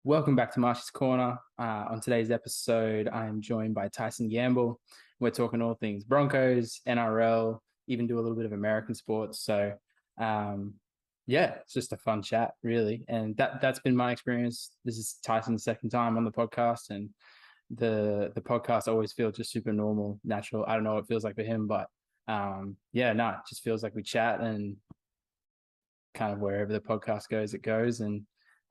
Welcome back to Marsh's Corner. On today's episode, I'm joined by Tyson Gamble. We're talking all things Broncos, NRL, even do a little bit of American sports. So, yeah, it's just a fun chat, really. And that's been my experience. This is Tyson's second time on the podcast, and the podcast always feels just super normal, natural. I don't know what it feels like for him, but yeah, no, it just feels like we chat and kind of wherever the podcast goes, it goes. And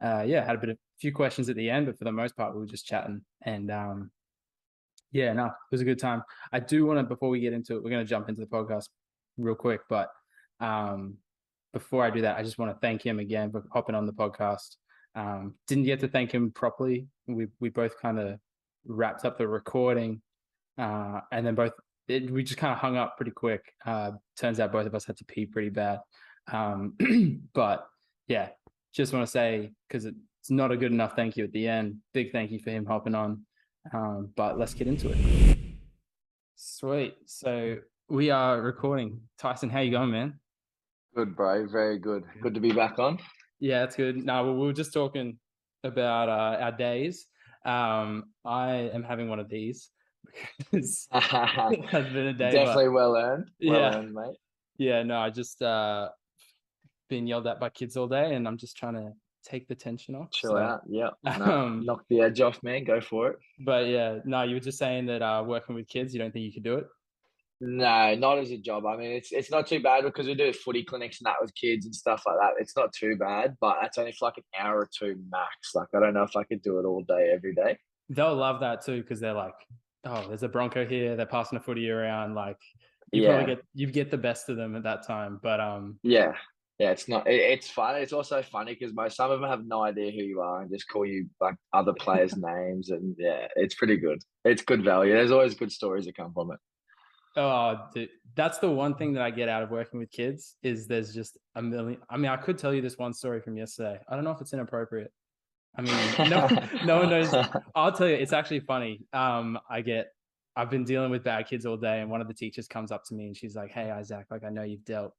yeah, had a few questions at the end, but for the most part, we were just chatting. And yeah, no, it was a good time. I do want to, before we get into it, we're going to jump into the podcast real quick. But before I do that, I just want to thank him again for hopping on the podcast. Didn't get to thank him properly. We both kind of wrapped up the recording, and then we just kind of hung up pretty quick. Turns out both of us had to pee pretty bad. But yeah, just want to say, because it's not a good enough thank you at the end. Big thank you for him hopping on. But let's get into it. Sweet. So we are recording. Tyson, how you going, man? Good, bro. Very good. Good to be back on. Yeah, that's good. No, we were just talking about our days. I am having one of these because it has been a day, but Definitely well earned. Well yeah, earned, mate. yeah. No, I just been yelled at by kids all day, and I'm just trying to take the tension off. Chill So, out. Yeah. No, um, knock the edge off, man. Go for it. but yeah, no, you were just saying that working with kids, you don't think you could do it? No, not as a job. I mean, it's not too bad because we do footy clinics and that with kids and stuff like that. It's not too bad, but that's only for like an hour or two max. Like, I don't know if I could do it all day, every day. They'll love that too because they're like, oh, there's a Bronco here. They're passing the footy around. Like, Yeah. you get the best of them at that time. But Yeah. Yeah, it's not. It's fun. It's also funny because some of them have no idea who you are and just call you like other players' names, and yeah, it's pretty good. It's good value. There's always good stories that come from it. oh, dude, that's the one thing that I get out of working with kids is there's just a million. I mean, I could tell you this one story from yesterday. I don't know if it's inappropriate. I mean, no one knows. I'll tell you, it's actually funny. I've been dealing with bad kids all day, and one of the teachers comes up to me and she's like, "Hey, Isaac, like I know you've dealt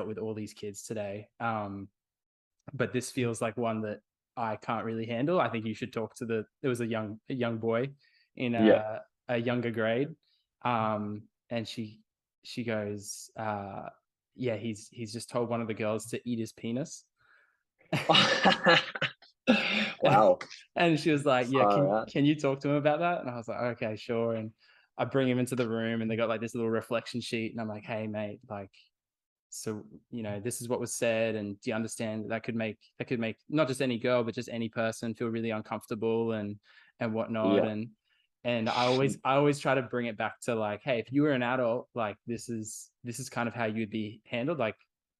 with all these kids today, but this feels like one that I can't really handle. I think you should talk to There was a young boy in Yeah. a younger grade, and she goes, yeah, he's just told one of the girls to eat his penis." Wow. And she was like, "Yeah, Far out. can you talk to him about that?" And I was like, "Okay, sure." And I bring him into the room, and they got like this little reflection sheet, and I'm like, "Hey, mate, like, so this is what was said, and do you understand that could make not just any girl, but just any person feel really uncomfortable and whatnot." Yeah. And I always try to bring it back to like, hey, if you were an adult, like this is kind of how you'd be handled. Like,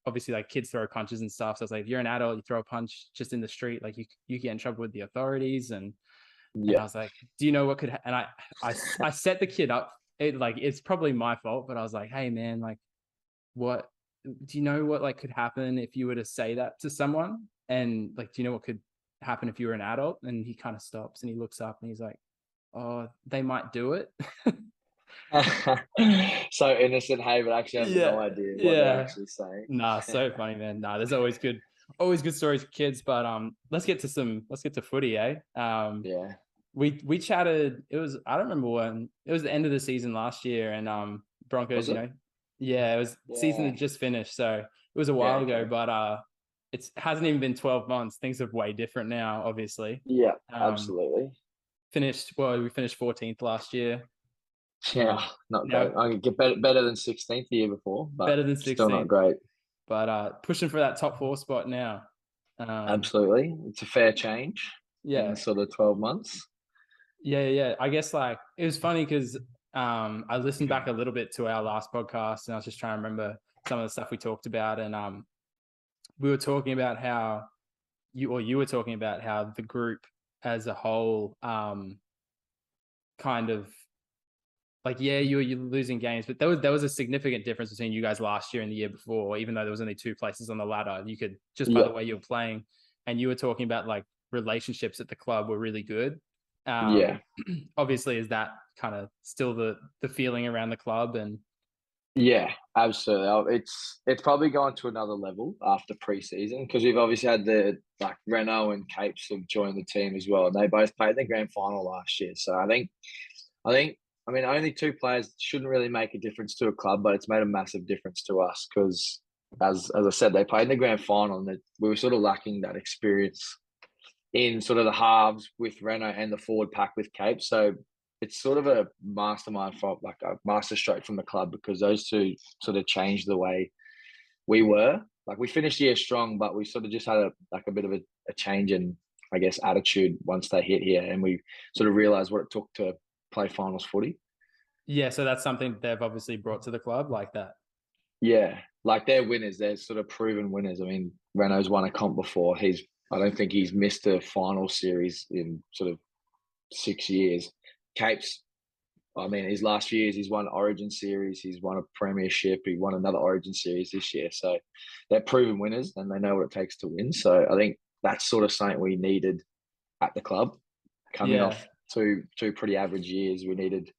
obviously, like kids throw punches and stuff. So it's like, if you're an adult, you throw a punch just in the street, like you get in trouble with the authorities. And I Yeah. was like, do you know what could and I set the kid up. It's probably my fault, but I was like, hey man, like, what do you know what like could happen if you were to say that to someone? And like, do you know what could happen if you were an adult? And he kind of stops and he looks up and he's like, oh, they might do it. So innocent, hey, but actually have no Yeah, idea what they're yeah. actually saying. Nah, so funny, man. Nah, there's always good stories for kids. But let's get to footy, eh? Yeah. We chatted. It was, I don't remember when, it was the end of the season last year, and Was Broncos, it? yeah, it was season Yeah. that just finished, so it was a Yeah. while ago. Okay. But it hasn't even been 12 months. Things are way different now, obviously. Yeah. Um, Absolutely. we finished 14th last year. Yeah. Not great. Now I could get better than 16th the year before, but better than still not 16th, great. but pushing for that top four spot now. Um, Absolutely. It's a fair change in yeah, sort of 12 months. yeah. I guess like it was funny because I listened back a little bit to our last podcast, and I was just trying to remember some of the stuff we talked about, and we were talking about how you were talking about how the group as a whole kind of like, yeah, you're losing games, but there was a significant difference between you guys last year and the year before, even though there was only two places on the ladder. You could just by the Yeah. way you were playing, and you were talking about like relationships at the club were really good. Yeah. Obviously, is that kind of still the feeling around the club? And Yeah, absolutely. It's probably gone to another level after preseason because we've obviously had the like Renault and Capes have joined the team as well, and they both played the grand final last year. So I think I mean only two players shouldn't really make a difference to a club, but it's made a massive difference to us because as I said, they played in the grand final and we were sort of lacking that experience in sort of the halves with Renault and the forward pack with Cape. So it's sort of a mastermind from like a master stroke from the club because those two sort of changed the way we were. Like we finished the year strong, but we sort of just had a bit of a change in, I guess, attitude once they hit here, and we sort of realized what it took to play finals footy. Yeah, so that's something they've obviously brought to the club like that. Yeah, like they're winners. They're sort of proven winners. I mean, Renault's won a comp before. I don't think he's missed a final series in sort of 6 years. Capes, I mean, his last few years, he's won Origin Series, he's won a Premiership, he won another Origin Series this year. So they're proven winners and they know what it takes to win. So I think that's sort of something we needed at the club. Coming Yeah. off two pretty average years, we needed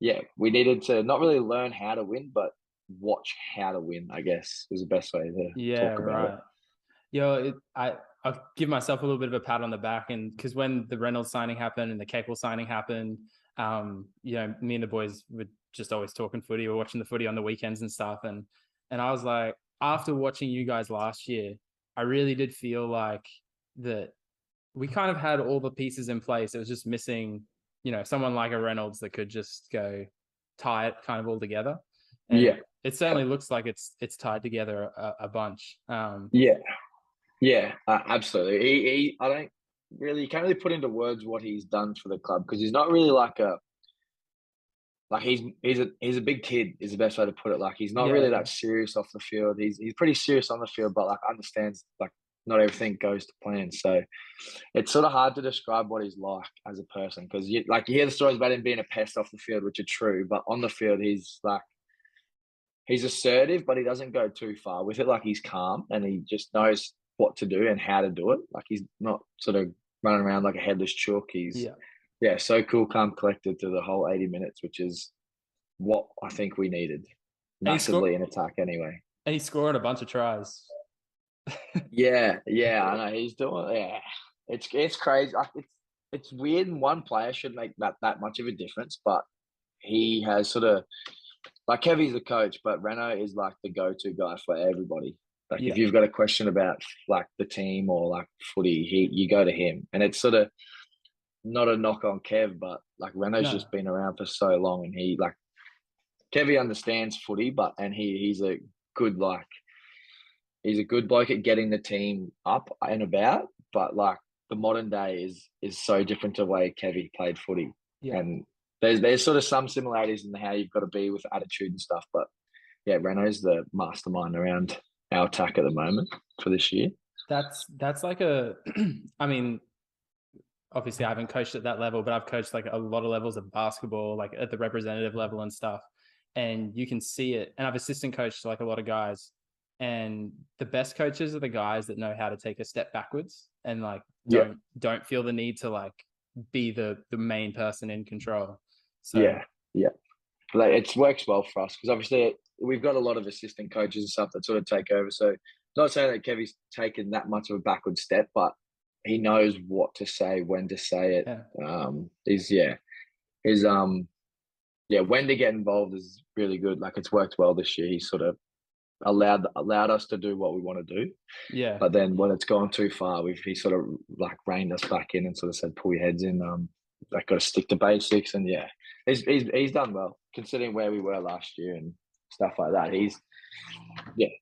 to not really learn how to win, but watch how to win, I guess, is the best way to Yeah, talk about it. right. I'll give myself a little bit of a pat on the back, and because when the Reynolds signing happened and the Capel signing happened, me and the boys were just always talking footy or watching the footy on the weekends and stuff, and I was like, after watching you guys last year, I really did feel like that we kind of had all the pieces in place. It was just missing, someone like a Reynolds that could just go tie it kind of all together, and Yeah, it certainly looks like it's tied together a bunch. yeah, yeah, absolutely. I don't really, you can't really put into words what he's done for the club because he's not really like he's a big kid is the best way to put it. Like he's not Yeah, really yeah. that serious off the field. He's pretty serious on the field, but like understands like not everything goes to plan. So it's sort of hard to describe what he's like as a person because you hear the stories about him being a pest off the field, which are true, but on the field he's assertive, but he doesn't go too far with it. Like he's calm and he just knows what to do and how to do it. Like he's not sort of running around like a headless chook. He's Yeah. yeah, so cool, calm, collected through the whole 80 minutes, which is what I think we needed And he scored massively in attack anyway. and he scored a bunch of tries. Yeah, yeah, I know he's doing. Yeah, it's crazy. Like, it's weird. And one player should make that much of a difference, but he has sort of like Kevy's the coach, but Renault is like the go-to guy for everybody. Like if Yeah. you've got a question about like the team or like footy, you go to him, and it's sort of not a knock on Kev, but like Renault's No. just been around for so long, and he like Kevy understands footy, but and he's a good like he's a good bloke at getting the team up and about, but like the modern day is so different to the way Kevy played footy. Yeah. And there's sort of some similarities in how you've got to be with attitude and stuff. But yeah, Renault's the mastermind around our attack at the moment for this year. That's like I mean, obviously I haven't coached at that level, but I've coached like a lot of levels of basketball, like at the representative level and stuff. And you can see it. And I've assistant coached like a lot of guys. And the best coaches are the guys that know how to take a step backwards and like Yeah, don't feel the need to like be the main person in control. So yeah, yeah. Like it works well for us because obviously we've got a lot of assistant coaches and stuff that sort of take over. So not saying that Kevy's taken that much of a backward step, but he knows what to say, when to say it. yeah. Is his when to get involved is really good. Like it's worked well this year. He's sort of allowed us to do what we want to do. Yeah. But then when it's gone too far, he sort of like reined us back in and sort of said, pull your heads in. Like got to stick to basics. And yeah, he's done well considering where we were last year and stuff like that. He's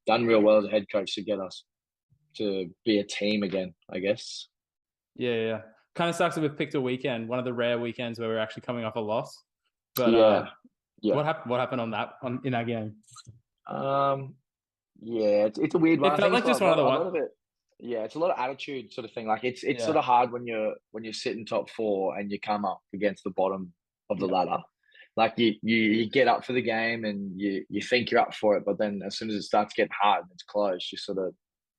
done real well as a head coach to get us to be a team again, I guess. Yeah, yeah. Kind of sucks that we've picked a weekend, one of the rare weekends where we're actually coming off a loss. But Yeah, yeah. what happened in that game? Um, yeah, it's a weird one. It I felt think like it's just one of the a one. lot of it. Yeah, it's a lot of attitude sort of thing. Like it's sort Yeah, of hard when you're sitting top four and you come up against the bottom of the yeah, ladder. Like you get up for the game and you think you're up for it, but then as soon as it starts getting hard and it's close, you sort of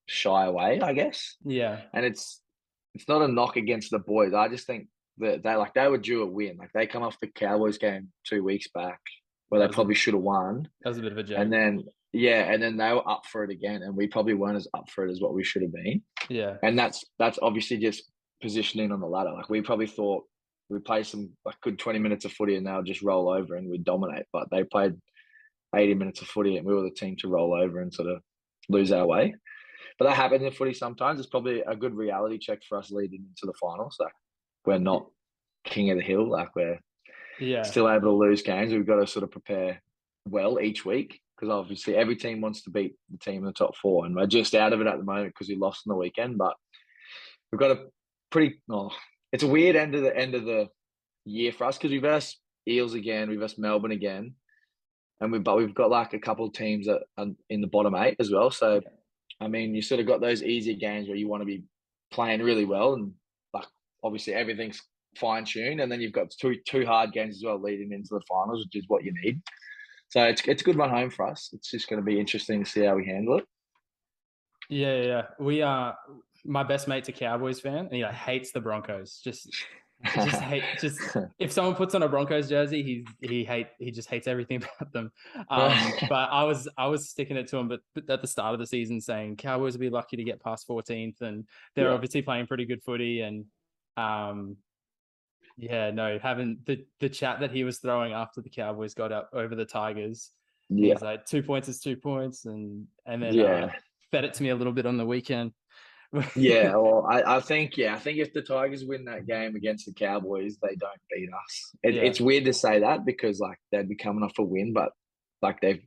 shy away, I guess. yeah, And it's not a knock against the boys. I just think that they were due a win. Like they come off the Cowboys game 2 weeks back. where That they was probably should have won. a bit of a And joke. then, and then they were up for it again, and we probably weren't as up for it as what we should have been. Yeah. And that's obviously just positioning on the ladder. Like we probably thought we play some like good 20 minutes of footy and they'll just roll over and we dominate. But they played 80 minutes of footy and we were the team to roll over and sort of lose our way. But that happens in footy sometimes. It's probably a good reality check for us leading into the finals. Like we're not king of the hill. Like we're Yeah. still able to lose games. We've got to sort of prepare well each week because obviously every team wants to beat the team in the top four. And we're just out of it at the moment because we lost on the weekend. But we've got a it's a weird end of the year for us because we versed Eels again, we versed Melbourne again, and we've got like a couple of teams that are in the bottom 8 as well. So I mean, you sort of got those easier games where you want to be playing really well, and like obviously everything's fine tuned, and then you've got two hard games as well leading into the finals, which is what you need. So it's a good run home for us. It's just going to be interesting to see how we handle it. Yeah. We are. My best mate's a Cowboys fan, and he hates the Broncos. Just if someone puts on a Broncos jersey, he just hates everything about them. But I was sticking it to him, but at the start of the season saying Cowboys will be lucky to get past 14th, and they're obviously playing pretty good footy. And having the chat that he was throwing after the Cowboys got up over the Tigers, he was like 2 points is 2 points, and then fed it to me a little bit on the weekend. Well, I think if the Tigers win that game against the Cowboys, they don't beat us. It's weird to say that because like they'd be coming off a win, but like I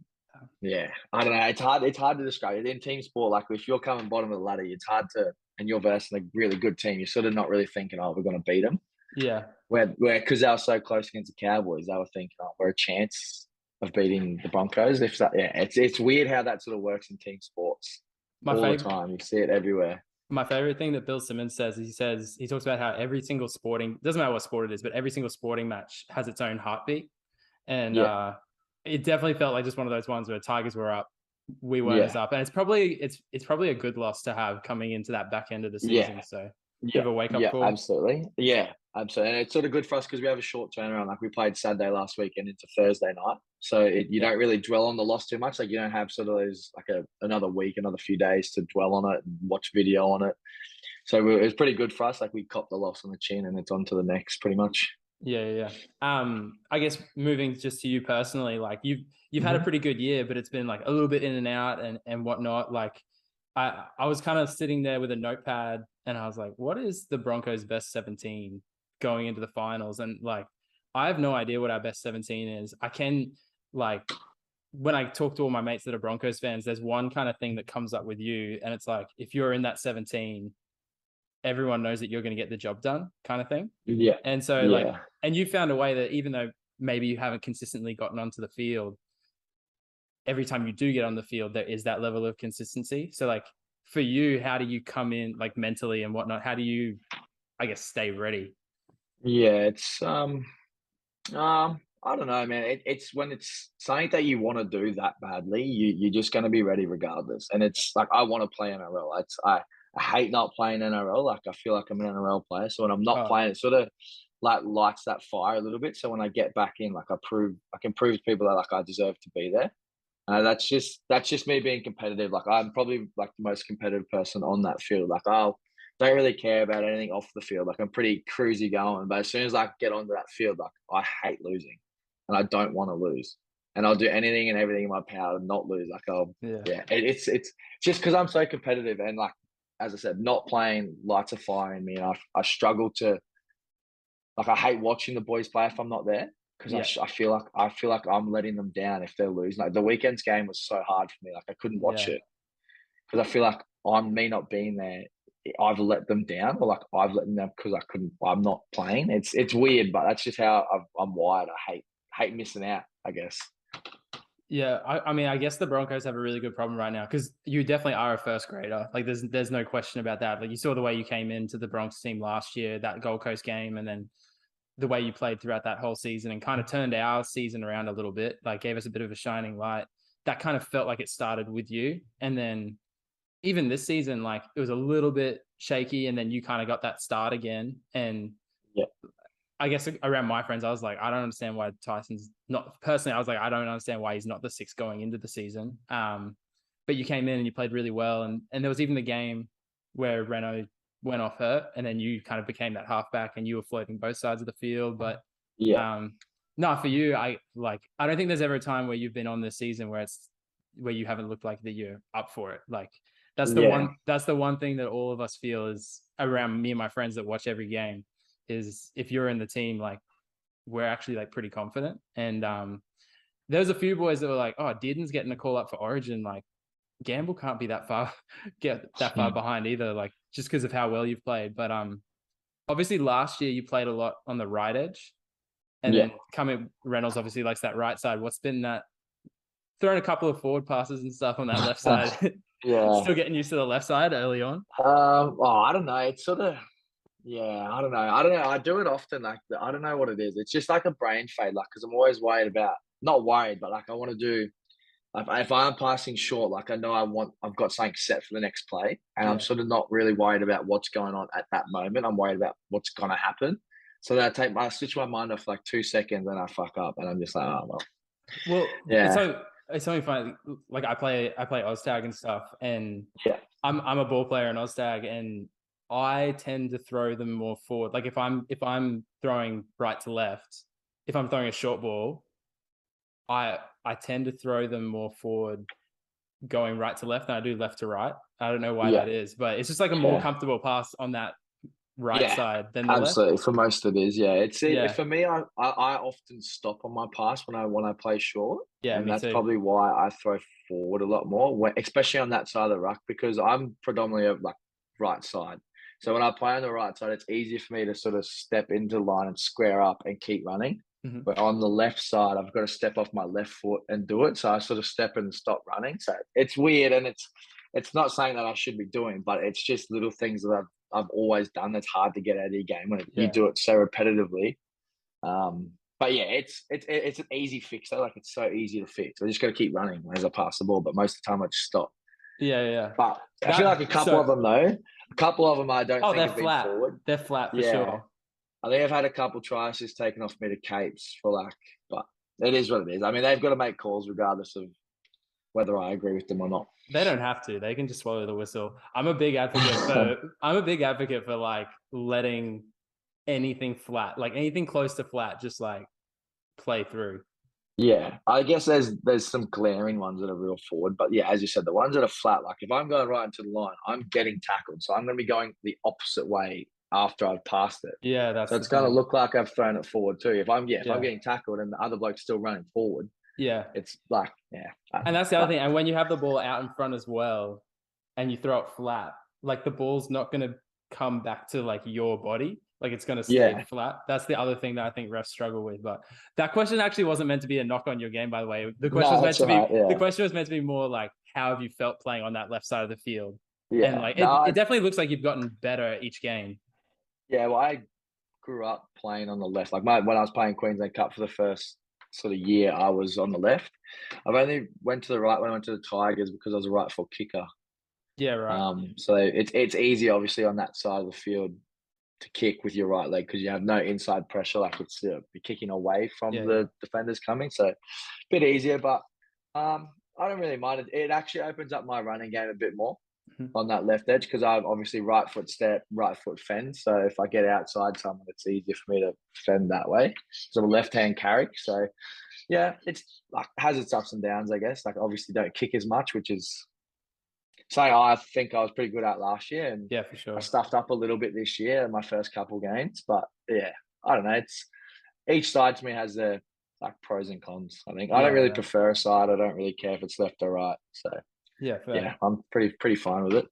don't know. It's hard to describe it in team sport. Like if you're coming bottom of the ladder, it's hard to, and you're versing a really good team. You're sort of not really thinking, oh, we're going to beat them. Yeah. Where because they were so close against the Cowboys, they were thinking, oh, we're a chance of beating the Broncos. It's weird how that sort of works in team sports. The time. You see it everywhere. My favorite thing that Bill Simmons says, he talks about how every single doesn't matter what sport it is, but every single sporting match has its own heartbeat. And it definitely felt like just one of those ones where Tigers were up, we weren't as up. And it's probably a good loss to have coming into that back end of the season. So bit of a wake up call. Absolutely. Yeah, absolutely. And it's sort of good for us because we have a short turnaround. Like we played Saturday last week and into Thursday night. So you don't really dwell on the loss too much. Like you don't have sort of those like another week, another few days to dwell on it and watch video on it. So it was pretty good for us. Like we copped the loss on the chin and it's on to the next pretty much. Yeah. I guess moving just to you personally, like you've had a pretty good year, but it's been like a little bit in and out and whatnot. Like I was kind of sitting there with a notepad and I was like, what is the Broncos' best 17 going into the finals? And like, I have no idea what our best 17 is. I can like, when I talk to all my mates that are Broncos fans, there's one kind of thing that comes up with you. And it's like, if you're in that 17, everyone knows that you're going to get the job done kind of thing. Yeah. And so and you found a way that even though maybe you haven't consistently gotten onto the field, every time you do get on the field, there is that level of consistency. So like for you, how do you come in like mentally and whatnot? How do you, I guess, stay ready? Yeah, it's I don't know, man. It's when it's something that you want to do that badly, you're just going to be ready regardless. And it's like I want to play NRL. I hate not playing NRL. Like I feel like I'm an NRL player. So when I'm not playing, it sort of like lights that fire a little bit. So when I get back in, like I can prove to people that like I deserve to be there. That's just me being competitive. Like I'm probably like the most competitive person on that field. Like I don't really care about anything off the field. Like I'm pretty cruisy going, but as soon as I get onto that field, like I hate losing, and I don't want to lose, and I'll do anything and everything in my power to not lose. Like it's just because I'm so competitive and like as I said, not playing lights a fire in me, and I struggle to like I hate watching the boys play if I'm not there because I feel like I'm letting them down if they're losing. Like the weekend's game was so hard for me, like I couldn't watch it because I feel like me not being there, I've let them down, or like I've let them down because I'm not playing. It's weird, but that's just how I'm wired. I hate missing out, I guess. Yeah, I mean, I guess the Broncos have a really good problem right now because you definitely are a first grader. Like, there's no question about that. Like, you saw the way you came into the Bronx team last year, that Gold Coast game, and then the way you played throughout that whole season and kind of turned our season around a little bit, like gave us a bit of a shining light. That kind of felt like it started with you. And then even this season, like it was a little bit shaky and then you kind of got that start again. And I guess around my friends, I was like, I don't understand why Tyson's not personally. I was like, I don't understand why he's not the sixth going into the season. But you came in and you played really well, and there was even the game where Renault went off hurt, and then you kind of became that halfback, and you were floating both sides of the field. But Yeah, no, for you, I don't think there's ever a time where you've been on this season where you haven't looked like that you're up for it. Like that's the yeah, one thing that all of us feel is around me and my friends that watch every game is if you're in the team, like we're actually like pretty confident. And there's a few boys that were like, oh, Dearden's getting a call up for Origin. Like Gamble can't be get that far behind either, like just because of how well you've played. But obviously last year you played a lot on the right edge. And yeah, then coming Reynolds obviously likes that right side. What's been that throwing a couple of forward passes and stuff on that left side? yeah. Still getting used to the left side early on. Oh, I don't know. It's sort of, yeah, I don't know. I don't know. I do it often. Like, I don't know what it is. It's just like a brain fade. Like, because I'm always worried about, not worried, but like I want to do. If I'm passing short, like I know I've got something set for the next play, and I'm Yeah. sort of not really worried about what's going on at that moment. I'm worried about what's gonna happen. So then I switch my mind off for like 2 seconds, and I fuck up, and I'm just like, oh well, Well, yeah, it's only funny. Like I play Oztag and stuff, and yeah, I'm a ball player in Oztag, and I tend to throw them more forward. Like if I'm throwing right to left, if I'm throwing a short ball, I tend to throw them more forward, going right to left than I do left to right. I don't know why yeah, that is, but it's just like a more yeah. comfortable pass on that right Yeah, side than the left. absolutely. For most it is, yeah. Yeah, For me. I often stop on my pass when I play short, yeah, and me that's too. probably why I throw forward a lot more, especially on that side of the ruck because I'm predominantly a like right side. So when I play on the right side, it's easier for me to sort of step into line and square up and keep running. Mhm. But on the left side, I've got to step off my left foot and do it. So I sort of step and stop running. So it's weird, and it's not saying that I should be doing, but it's just little things that I've always done that's hard to get out of your game when you Yeah, do it so repetitively. But yeah, it's an easy fix though. Like it's so easy to fix. I just got to keep running as I pass the ball, but most of the time I just stop. yeah, yeah. But I feel like That so a couple of them I don't oh, think they're have been flat. forward. They're flat for Yeah, sure. I think I've had a couple tries just taken off me to capes for like, but it is what it is. I mean, they've got to make calls regardless of whether I agree with them or not. They don't have to. They can just swallow the whistle. I'm a big advocate for like letting anything flat, like anything close to flat, just like play through. Yeah, I guess there's some glaring ones that are real forward, but yeah, as you said, the ones that are flat, like if I'm going right into the line, I'm getting tackled, so I'm going to be going the opposite way after I've passed it. Yeah, So that's the it's going to thing. look like I've thrown it forward too. If I'm Yeah, getting tackled and the other bloke's still running forward, yeah. it's like yeah, I don't And know. that's the other But thing. And when you have the ball out in front as well, and you throw it flat, like the ball's not going to come back to like your body. Like it's going to stay yeah, flat. That's the other thing that I think refs struggle with. But that question actually wasn't meant to be a knock on your game, by the way. no, that's right. The Yeah, question was meant to be more like, how have you felt playing on that left side of the field? And yeah. like, No, it definitely looks like you've gotten better each game. yeah. Well, I grew up playing on the left. Like when I was playing Queensland Cup for the first sort of year, I was on the left. I've only went to the right when I went to the Tigers because I was a right foot kicker. Yeah, right. So it's easy, obviously, on that side of the field to kick with your right leg because you have no inside pressure. Like it's you're kicking away from Yeah, yeah. the defenders coming, so a bit easier. But I don't really mind it. It actually opens up my running game a bit more Mhm. on that left edge because I'm obviously right foot step, right foot fend. So if I get outside someone, it's easier for me to fend that way. So I'm a left hand carry. So yeah, it's like has its ups and downs, I guess. Like obviously don't kick as much, which is something I think I was pretty good at last year, and Yeah, for I sure. stuffed up a little bit this year in my first couple games. But yeah, I don't know. It's each side to me has their like pros and cons. I think I don't Yeah, really yeah. prefer a side. I don't really care if it's left or right. So Yeah, yeah, fair. I'm pretty fine with it.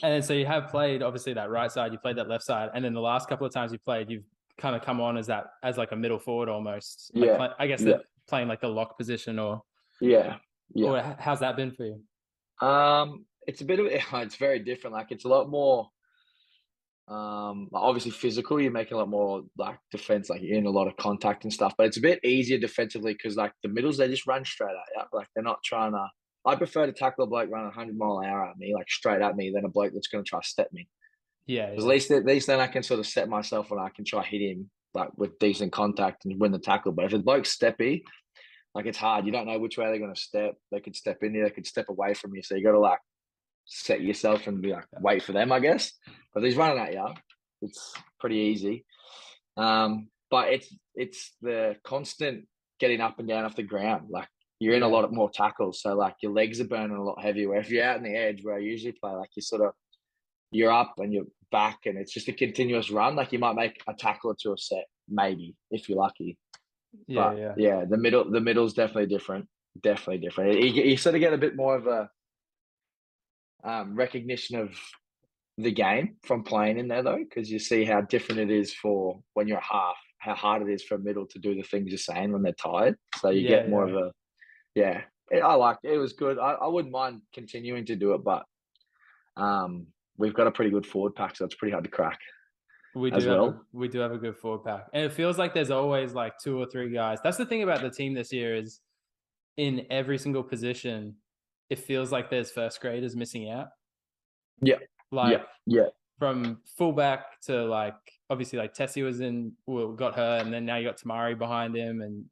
And then so you have played obviously that right side, you played that left side, and then the last couple of times you played, you've kind of come on as that as like a middle forward almost, like Yeah, I guess yeah, that playing like the lock position yeah, yeah. or how's that been for you? It's a bit of it's very different. Like it's a lot more like, obviously physical. You're making a lot more like defense, like you're in a lot of contact and stuff. But it's a bit easier defensively because like the middles they just run straight at you. Like they're not trying to. I prefer to tackle a bloke running 100 mile an hour at me, like straight at me, than a bloke that's going to try to step me. Yeah, Because yeah, at least then I can sort of set myself and I can try hit him like with decent contact and win the tackle. But if it's bloke's steppy, like it's hard. You don't know which way they're going to step. They could step in you. They could step away from you. So you got to like set yourself and be like wait for them, I guess. But if he's running at you, it's pretty easy. But it's the constant getting up and down off the ground. Like you're in a lot more tackles, so like your legs are burning a lot heavier. Where if you're out on the edge, where I usually play, like you're up and you're back, and it's just a continuous run. Like you might make a tackle or two a set, maybe if you're lucky. But the middle's definitely different. Definitely different. You sort of get a bit more of a recognition of the game from playing in there though, because you see how different it is for when you're half, how hard it is for a middle to do the things you're saying when they're tired. So you get more of a I liked it. It was good. I wouldn't mind continuing to do it, but we've got a pretty good forward pack, so it's pretty hard to crack. We do have a good forward pack, and it feels like there's always like 2 or 3 guys. That's the thing about the team this year is in every single position, it feels like there's first graders missing out. Yeah. Like from fullback to like obviously like Tessie got her, and then now you got Tamari behind him, and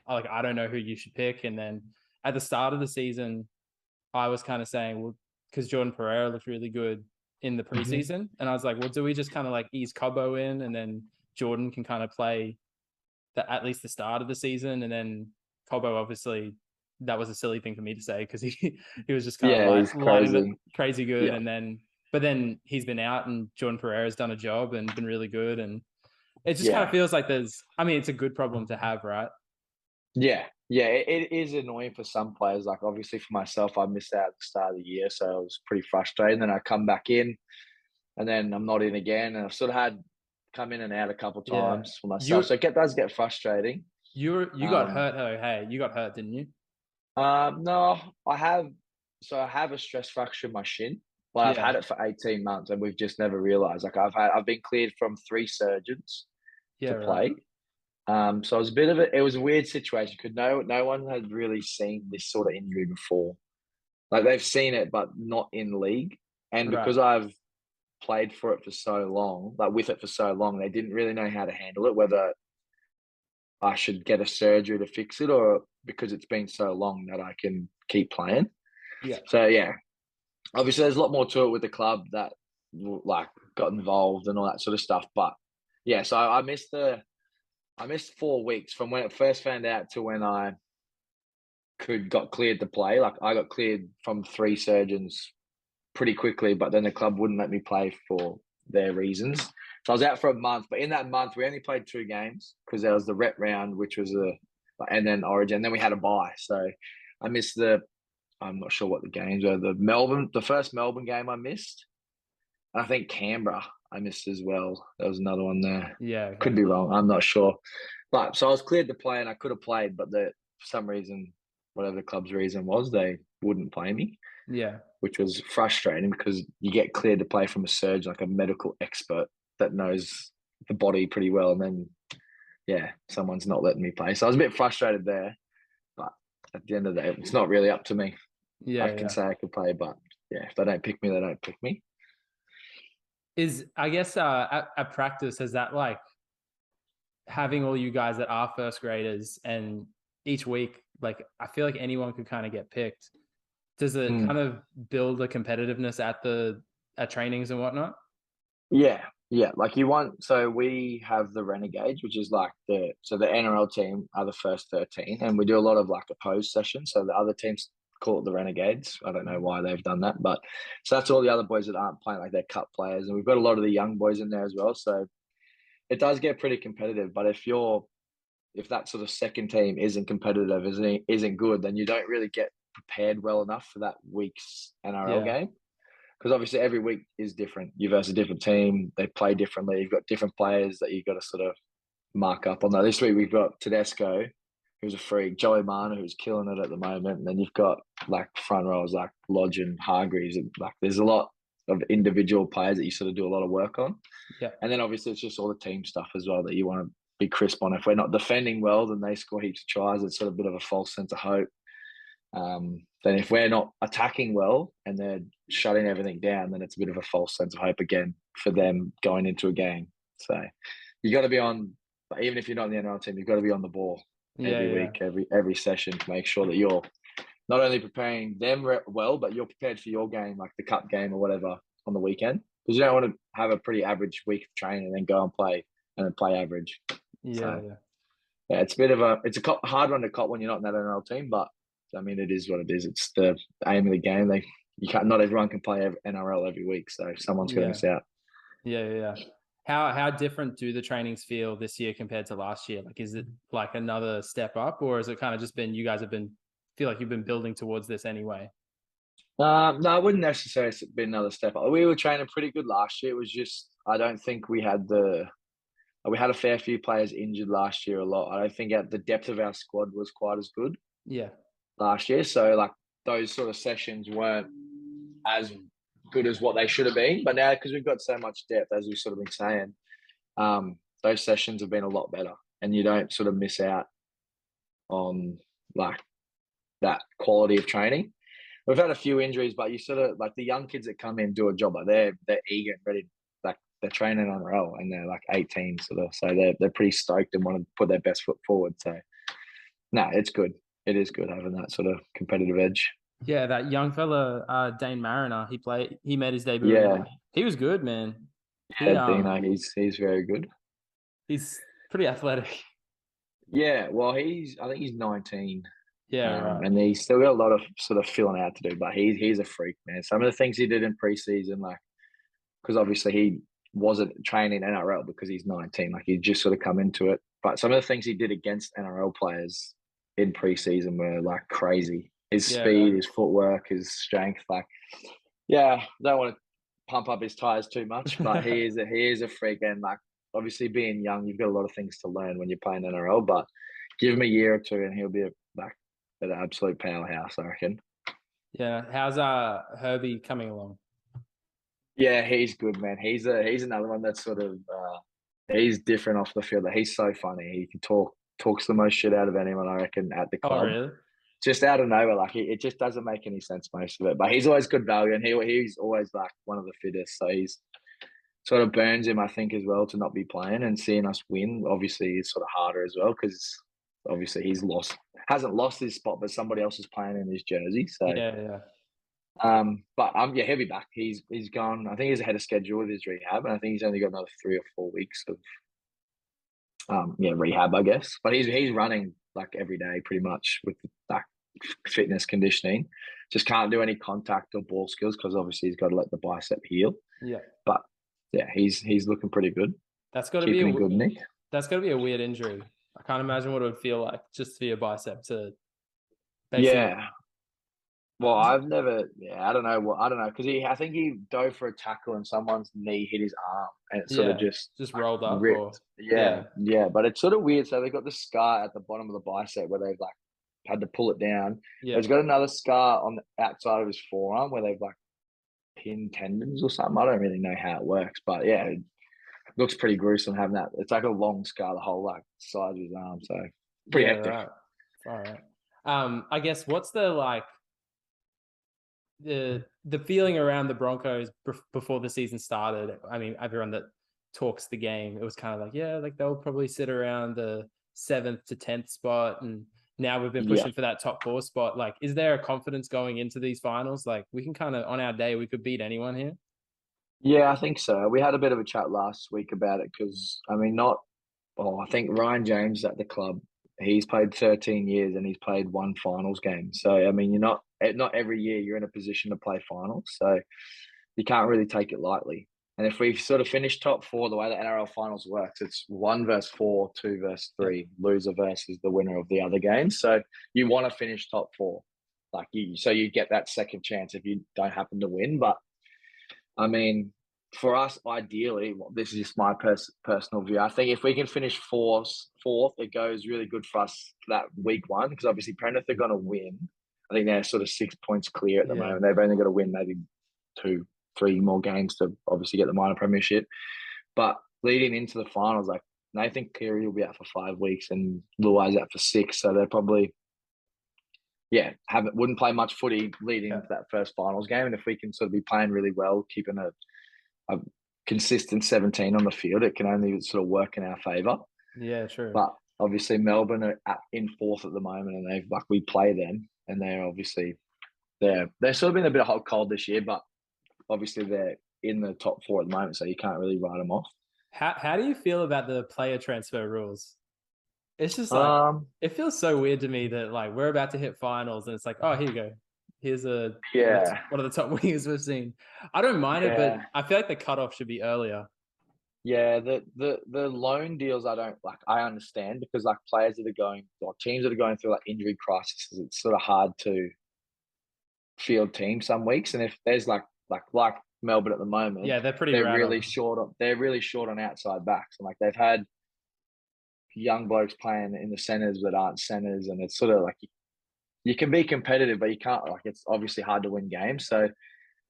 like I don't know who you should pick. And then at the start of the season, I was kind of saying, well, because Jordan Pereira looked really good in the preseason, and I was like, well, do we just kind of like ease Cobbo in, and then Jordan can kind of play at least the start of the season, and then Cobbo obviously. That was a silly thing for me to say because he was just kind of lighting crazy good, but then he's been out and Jordan Pereira's done a job and been really good, and it just kind of feels like it's a good problem to have, right? Yeah, it is annoying for some players. Like obviously for myself, I missed out at the start of the year, so it was pretty frustrating. Then I come back in, and then I'm not in again, and I've sort of had come in and out a couple times for myself, so it does get frustrating. You got hurt, hey? You got hurt, didn't you? No, I have. So I have a stress fracture in my shin, but I've had it for 18 months, and we've just never realised. Like I've been cleared from 3 surgeons to play. So it was it was a weird situation because no one had really seen this sort of injury before. Like they've seen it, but not in league. And because I've played for it for so long, like with it for so long, they didn't really know how to handle it, whether I should get a surgery to fix it or because it's been so long that I can keep playing. Yeah. So obviously there's a lot more to it with the club that like got involved and all that sort of stuff. But so I missed 4 weeks from when it first found out to when I got cleared to play. Like I got cleared from 3 surgeons pretty quickly, but then the club wouldn't let me play for their reasons. So I was out for a month, but in that month we only played 2 games because there was the rep round, which was and then Origin, and then we had a bye. So I missed I'm not sure what the games were. The first Melbourne game I missed. I think Canberra I missed as well. There was another one there. Yeah. Okay. Could be wrong. I'm not sure. But so I was cleared to play and I could have played, but for some reason, whatever the club's reason was, they wouldn't play me. Yeah. Which was frustrating because you get cleared to play from a surgeon, like a medical expert that knows the body pretty well. And then, someone's not letting me play. So I was a bit frustrated there. But at the end of the day, it's not really up to me. Yeah, I can say I could play, but if they don't pick me, they don't pick me. I guess at practice, is that like having all you guys that are first graders and each week, like I feel like anyone could kind of get picked. Does it kind of build a competitiveness at trainings and whatnot? Yeah. Like so we have the Renegades, which is like the NRL team are the first 13, and we do a lot of like opposed sessions. So the other teams call it the Renegades. I don't know why they've done that, but so that's all the other boys that aren't playing, like they're cup players, and we've got a lot of the young boys in there as well. So it does get pretty competitive. But if that sort of second team isn't competitive, isn't good, then you don't really get prepared well enough for that week's NRL game. Because obviously every week is different. You're versus a different team. They play differently. You've got different players that you've got to sort of mark up on that. This week we've got Tedesco, who's a freak, Joey Marner, who's killing it at the moment. And then you've got like front rows like Lodge and Hargreaves. And like there's a lot of individual players that you sort of do a lot of work on. Yeah. And then obviously it's just all the team stuff as well that you want to be crisp on. If we're not defending well, then they score heaps of tries. It's sort of a bit of a false sense of hope. Then if we're not attacking well and they're shutting everything down, then it's a bit of a false sense of hope again for them going into a game. So you got to be on But even if you're not in the NRL team, you've got to be on the ball Yeah, every yeah, week, every session to make sure that you're not only preparing them well, but you're prepared for your game, like the cup game or whatever on the weekend. Because you don't want to have a pretty average week of training and then go and then play average. yeah, So yeah. yeah, it's a hard one to cop when you're not in that NRL team, but I mean it is what it is. It's the aim of the game. You can't not everyone can play NRL every week, so someone's going to Yeah. miss out. Yeah, yeah, yeah. How different do the trainings feel this year compared to last year? Like, is it like another step up, or is it kind of just been you guys have been feel like you've been building towards this anyway? No, I wouldn't necessarily be another step up. We were training pretty good last year. It was just I don't think we had a fair few players injured last year a lot. I don't think the depth of our squad was quite as good Yeah, last year. So like those sort of sessions weren't as good as what they should have been. But now because we've got so much depth, as we've sort of been saying, those sessions have been a lot better, and you don't sort of miss out on like that quality of training. We've had a few injuries, but you sort of like the young kids that come in do a job. Like they're eager and ready. Like they're training on roll, and they're like 18, sort of. So they're pretty stoked and want to put their best foot forward. So no, it's good. It is good having that sort of competitive edge. yeah. That young fella, Dane Mariner, he made his debut, and Yeah, he was good, man. He yeah, Dino, he's very good. he's pretty athletic. Yeah, well, I think he's 19, Yeah, right. and he's still got a lot of sort of filling out to do. But he's a freak, man. Some of the things he did in preseason, like because obviously he wasn't training NRL because he's 19, like he just sort of come into it. But some of the things he did against NRL players in preseason were like crazy. His Yeah, speed, right. his footwork, his strength, like yeah, don't want to pump up his tires too much, but he is a freak, and like obviously being young, you've got a lot of things to learn when you're playing NRL. But give him a year or two, and he'll be like an absolute powerhouse, I reckon. Yeah. How's Herbie coming along? Yeah, he's good, man. He's another one that's sort of he's different off the field. He's so funny. He can talks the most shit out of anyone, I reckon, at the Oh, club. really? Just out of nowhere, like it just doesn't make any sense most of it. But he's always good value, and he's always like one of the fittest. So he's sort of burns him, I think, as well to not be playing and seeing us win. Obviously, is sort of harder as well because obviously hasn't lost his spot, but somebody else is playing in his jersey. So, Yeah, yeah. but yeah, he'll be back. He's gone. I think he's ahead of schedule with his rehab, and I think he's only got another 3 or 4 weeks of yeah rehab, I guess. But he's running like every day pretty much with like fitness conditioning. Just can't do any contact or ball skills because obviously he's got to let the bicep heal. Yeah. But yeah, he's looking pretty good. That's got to be Keeping in good nick. that's got to be a weird injury. I can't imagine what it would feel like just for your bicep to basically. Yeah. Well, I've never. Yeah, I don't know. I don't know because I think he dove for a tackle and someone's knee hit his arm and it sort of Yeah, just just like rolled up or ripped. Yeah, yeah, yeah. But it's sort of weird. So they've got the scar at the bottom of the bicep where they've like had to pull it down. yeah, He's got another scar on the outside of his forearm where they've like pinned tendons or something. I don't really know how it works, but yeah, it looks pretty gruesome having that. It's like a long scar, the whole like side of his arm. So pretty yeah, hectic. right. All right. I guess what's the like the feeling around the Broncos before the season started? I mean, everyone that talks the game, it was kind of like, yeah, like they'll probably sit around the 7th to 10th spot, and now we've been Yeah. pushing for that top 4 spot. Like, is there a confidence going into these finals? Like, we can kind of on our day we could beat anyone here. Yeah, I think so. We had a bit of a chat last week about it because I mean, not. Oh, I think Ryan James at the club. He's played 13 years and he's played one finals game. So I mean, not every year you're in a position to play finals. So you can't really take it lightly. And if we sort of finish top 4, the way the NRL finals works, it's 1 versus 4, 2 versus 3, Yeah, loser versus the winner of the other game. So you want to finish top 4, like so you get that second chance if you don't happen to win. But I mean, for us, ideally, well, this is just my personal view. I think if we can finish fourth, it goes really good for us for that week 1 because obviously Penrith are going to win. I think they're sort of 6 points clear at the yeah, moment. They've only got to win maybe 2, 3 more games to obviously get the minor premiership. But leading into the finals, like Nathan Cleary will be out for 5 weeks and Luai's out for 6, so they're probably yeah, wouldn't play much footy leading yeah, into that first finals game. And if we can sort of be playing really well, keeping a consistent 17 on the field, it can only sort of work in our favour. Yeah, true. But obviously Melbourne are in fourth at the moment, and we play them, and they're obviously they're sort of been a bit hot cold this year, but obviously they're in the top four at the moment, so you can't really write them off. How do you feel about the player transfer rules? It's just like Um, it feels so weird to me that like we're about to hit finals and it's like, oh, here you go. Here's a yeah, one of the top wingers we've seen. I don't mind it, but yeah, I feel like the cutoff should be earlier. yeah. The loan deals I don't like. I understand because like players that are going or teams that are going through like injury crises, it's sort of hard to field teams some weeks, and if there's like Melbourne at the moment, Yeah, they're pretty rattled. they're really short on outside backs, and like they've had young blokes playing in the centers that aren't centers, and it's sort of like you can be competitive, but you can't like it's obviously hard to win games. So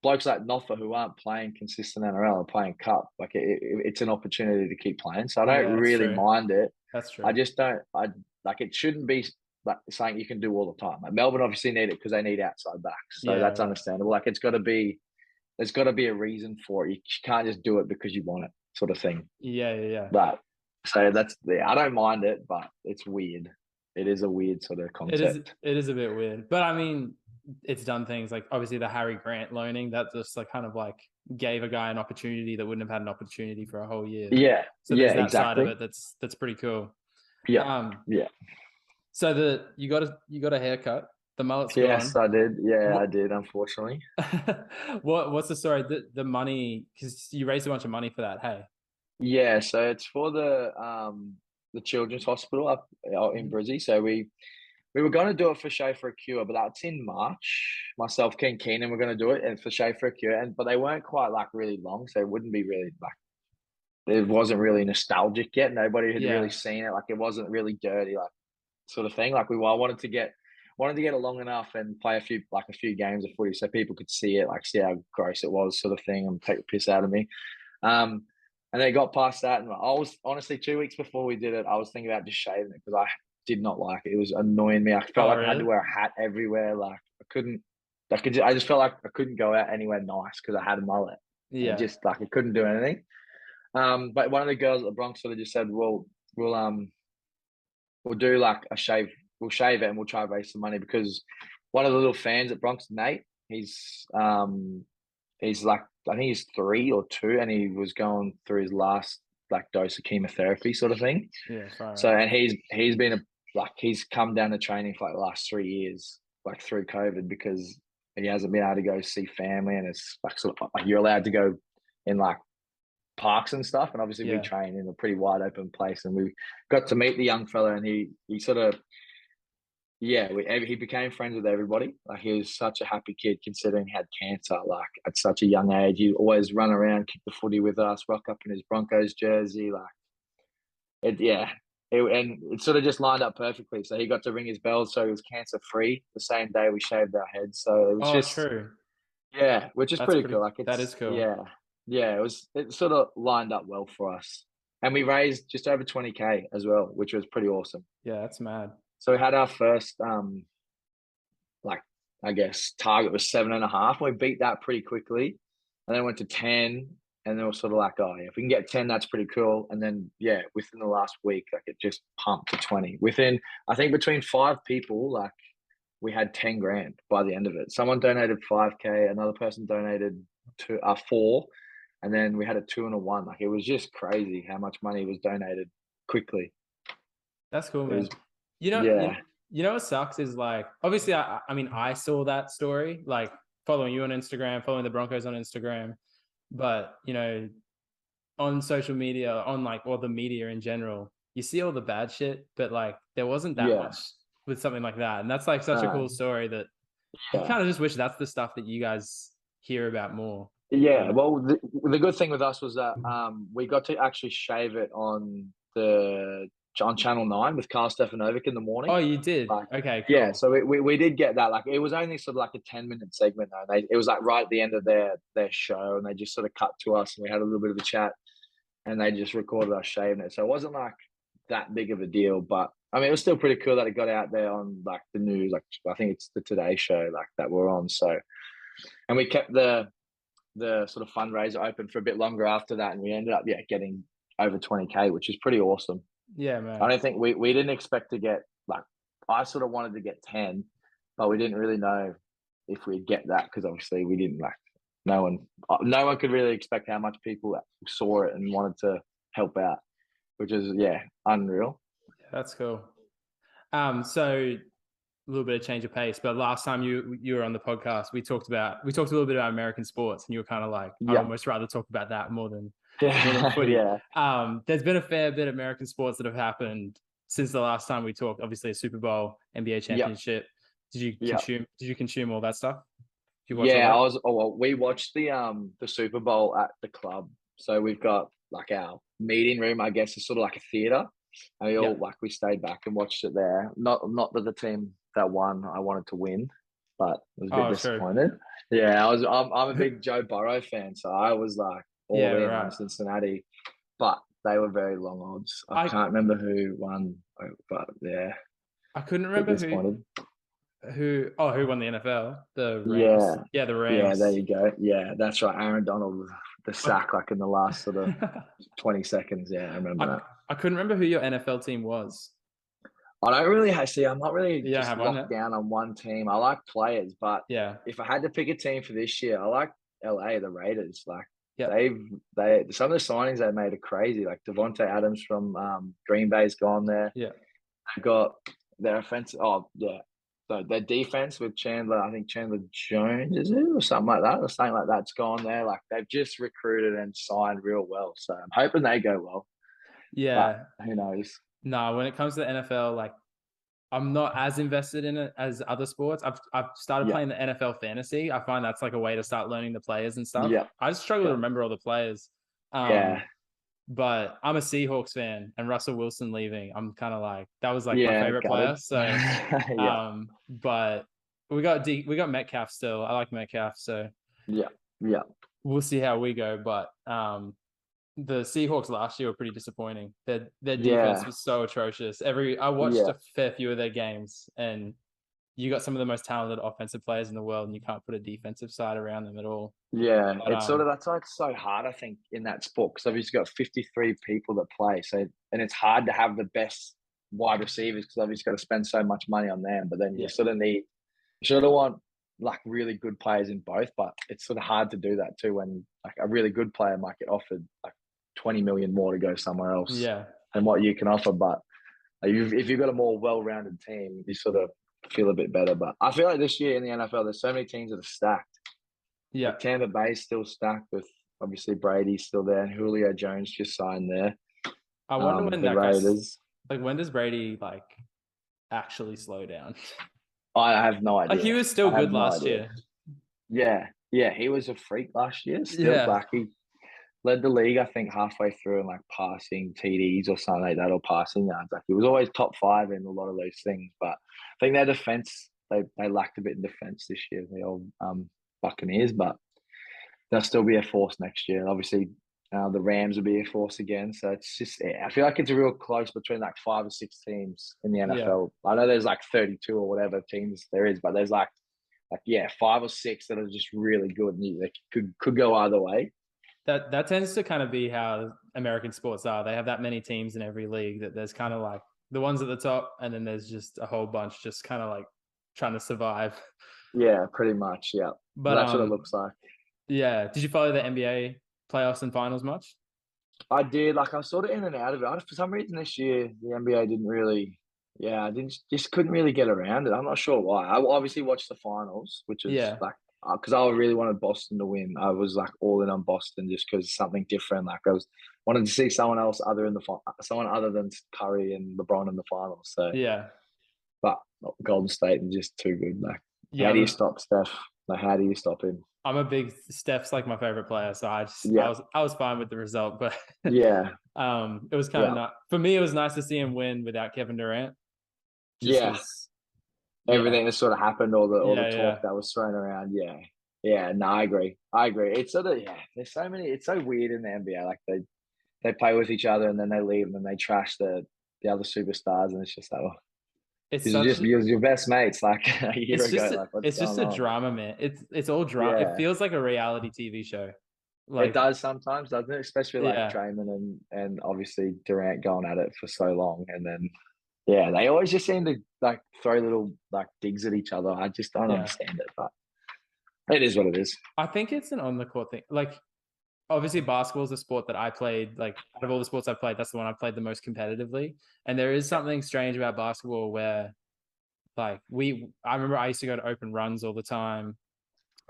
blokes like Noffa who aren't playing consistent NRL are playing cup, like it's an opportunity to keep playing. So I don't Yeah, that's really true. mind it. That's I true. just don't. I like it shouldn't be like something you can do all the time. Like Melbourne obviously need it because they need outside backs, so Yeah, that's right. understandable. Like it's got to be there's got to be a reason for it. You can't just do it because you want it, sort of thing. Yeah, yeah, yeah. But so that's yeah, I don't mind it, but it's weird. It is a weird sort of It is concept. it is a bit weird. But I mean, it's done things like obviously the Harry Grant loaning that just like kind of like gave a guy an opportunity that wouldn't have had an opportunity for a whole year. Yeah, So yeah, there's that side of exactly. it that's pretty cool. Yeah, Um, yeah. so you got a haircut. The mullet's Yes, gone. I did. Yeah, I What did. Unfortunately. what's the story? The money because you raised a bunch of money for that. Hey. Yeah, so it's for the children's hospital up out in Mhm. Brizzy. So we were going to do it for Shay for a Cure, but that's in March. Myself, Ken Keenan, we're going to do it, and for Shay for a Cure, and but they weren't quite like really long, so it wouldn't be really like it wasn't really nostalgic yet. Nobody had really Yeah. seen it. Like it wasn't really dirty, like sort of thing. Like I wanted to get it long enough and play a few games of footy so people could see it, like see how gross it was, sort of thing, and take the piss out of me. Um, and they got past that, and I was honestly 2 weeks before we did it, I was thinking about just shaving it because I did not like it. It was annoying me. I felt Oh, like I had to really? wear a hat everywhere. Like I couldn't. I just felt like I couldn't go out anywhere nice because I had a mullet, and Yeah. just like I couldn't do anything. But one of the girls at the Bronx sort of just said, "Well, we'll do like a shave. We'll shave it and we'll try to raise some money because one of the little fans at Bronx, Nate, he's like I think he's 3 or 2, and he was going through his last like dose of chemotherapy, sort of thing. Yeah, far So out. and he's been he's come down to training for like the last 3 years, like through COVID because he hasn't been able to go see family, and it's like sort of like you're allowed to go in like parks and stuff. And obviously, we Yeah. train in a pretty wide open place, and we got to meet the young fella, and he sort of yeah, he became friends with everybody. Like he was such a happy kid, considering he had cancer. Like at such a young age, he always run around, kick the footy with us, rock up in his Broncos jersey. Like yeah, and it sort of just lined up perfectly. So he got to ring his bells, so he was cancer free the same day we shaved our heads. So it was Oh, just true. yeah, which is That's pretty pretty cool. Like that is it's cool. yeah, yeah. It sort of lined up well for us, and we raised just over 20K as well, which was pretty awesome. Yeah, that's mad. So we had our first like I guess target was 7.5. We beat that pretty quickly, and then went to 10, and then we're sort of like, oh yeah, if we can get 10, that's pretty cool. And then yeah, within the last week, like it just pumped to 20. Within I think between 5 people, like we had 10 grand by the end of it. Someone donated 5K, another person donated 4, and then we had a 2 and a 1. Like it was just crazy how much money was donated quickly. That's cool, It man. was You know, yeah, you know what sucks is like obviously I mean I saw that story like following you on Instagram, following the Broncos on Instagram, but you know on social media, on like or the media in general, you see all the bad shit, but like there wasn't that yeah, much with something like that, and that's like such a uh, cool story that you yeah. kind of just wish that's the stuff that you guys hear about more. You Yeah, know? well, the good thing with us was that we got to actually shave it on Channel 9 with Carl Stefanovic in the Oh, morning. you did? Like, Okay, yeah, cool. so we did get that. Like, it was only sort of like a 10-minute segment though. It was like right at the end of their show, and they just sort of cut to us, and we had a little bit of a chat, and they just recorded us shaving it. So it wasn't like that big of a deal, but I mean, it was still pretty cool that it got out there on like the news. Like, I think it's the Today Show, like that we're on. So, and we kept the sort of fundraiser open for a bit longer after that, and we ended up getting over 20K, which is pretty awesome. Yeah, I man. don't think we didn't expect to get like I sort of wanted to get 10, but we didn't really know if we'd get that because obviously we didn't like no one could really expect how much people saw it and wanted to help out, which is unreal. That's cool. So a little bit of change of pace, but last time you were on the podcast, we talked a little bit about American sports, and you were kind of like, I'd Yeah, almost rather talk about that more than yeah, footy. yeah, There's been a fair bit of American sports that have happened since the last time we talked. Obviously, a Super Bowl, NBA yeah, championship. Did you yeah. consume? Did you consume all that stuff? Did you watch all Yeah, that? we watched the Super Bowl at the club. So we've got like our meeting room, I guess, is sort of like a theater. And Yeah. we stayed back and watched it there. Not that the team that won I wanted to win, but I was a bit Oh, true. disappointed. Yeah, I'm a Who- big Joe Burrow fan, so I was like Yeah, all in on right. Cincinnati. But they were very long odds. I I can't remember who won, but yeah, I couldn't a bit remember who disappointed. who won the NFL? The Rams. Yeah, Yeah, the yeah, there Rams. you go. Yeah, that's right. Aaron Donald, the I, sack like in the last sort of 20 seconds. Yeah, I remember I that. I couldn't remember who your NFL team was. I don't really see. I'm not really You don't just have one locked now? down on one team. I like players, but Yeah. if I had to pick a team for this year, I like LA, the Raiders. Like Yep. they some of the signings they made are crazy. Like Devontae Adams from Green Bay's gone there. Yeah. They got their offense. Oh yeah. So their defense with Chandler, I think Chandler Jones is it or something like that, or something like that's gone there. Like they've just recruited and signed real well. So I'm hoping they go well, but Yeah. who knows? No, when it comes to the NFL, like I'm not as invested in it as other sports. I've started Yeah, playing the NFL fantasy. I find that's like a way to start learning the players and stuff. yeah, I just struggle to yeah, remember all the players. yeah, But I'm a Seahawks fan, and Russell Wilson leaving, I'm kind of like that was like my yeah. favorite Gutted. player. So, Yeah, but we got Metcalf still. I like Metcalf, so yeah, yeah, we'll see how we go. But the Seahawks last year were pretty disappointing. Their defense yeah, was so atrocious. I watched yeah. a fair few of their games, and you got some of the most talented offensive players in the world, and you can't put a defensive side around them at all. Yeah, But it's sort of that's why it's so hard, I think, in that sport because obviously you've got 53 people that play. So and it's hard to have the best wide receivers because obviously you've got to spend so much money on them. But then yeah, you sort of want like really good players in both, but it's sort of hard to do that too when like a really good player might get offered like 20 million more to go somewhere else yeah, than what you can offer. But if you've got a more well-rounded team, you sort of feel a bit better. But I feel like this year in the NFL, there's so many teams that are stacked. yeah. Like Tampa Bay's still stacked with obviously Brady's still there and Julio Jones just signed there. I wonder when The that guy's Raiders. like. When does Brady like actually slow down? I have no Like he idea. was still I have good no last idea. year. Yeah, yeah, he was a freak last year. Still, Yeah. like he led the league, I think, halfway through in like passing TDs or something like that, or passing yards. Like he was always top five in a lot of those things. But I think their defense, they lacked a bit in defense this year. The old Buccaneers, but they'll still be a force next year. And obviously, the Rams will be a force again. So it's just, I feel like it's a real close between like 5 or 6 teams in the Yeah. NFL. I know there's like 32 or whatever teams there is, but there's like 5 or 6 that are just really good and they could go either way. That tends to kind of be how American sports are. They have that many teams in every league that there's kind of like the ones at the top, and then there's just a whole bunch just kind of like trying to survive. Yeah, pretty much. Yeah, But that's what it looks like. yeah. Did you follow the NBA playoffs and finals much? I did. Like I was sort of in and out of it. For some reason this year, the NBA didn't really. Yeah, I didn't just couldn't really get around it. I'm not sure why. I obviously watched the finals, which was Yeah. like because I really wanted Boston to win. I was like all in on Boston just because something different. Like I was wanted to see someone else someone other than Curry and LeBron in the finals. So, Yeah. but Golden State is just too good. Like, Yeah. how do you stop Steph? Like, how do you stop him? I'm a big Steph's like my favorite player, so Yeah, I was fine with the result, but yeah, it was kind of yeah, not for me. It was nice to see him win without Kevin Durant, just yeah. because. Yeah, Everything that sort of happened, all the talk yeah. that was thrown around. Yeah, yeah. No, I agree. I agree. It's sort of There's so many. It's so weird in the NBA. Like they play with each other and then they leave and then they trash the other superstars and it's just like, well, It's these are such just your best mates. Like a year ago, like what's it's just going a on? drama, man. It's all drama. It Yeah, feels like a reality TV show. It Like, does sometimes, doesn't it? Especially like yeah, Draymond and obviously Durant going at it for so long, and then yeah, they always just seem to like throw little like digs at each other. I just don't yeah. understand it, but it is what it is. I think it's an on the court thing. Like, obviously, basketball is a sport that I played. Like, out of all the sports I've played, that's the one I've played the most competitively. And there is Yeah, something strange about basketball where, like, I remember I used to go to open runs all the time.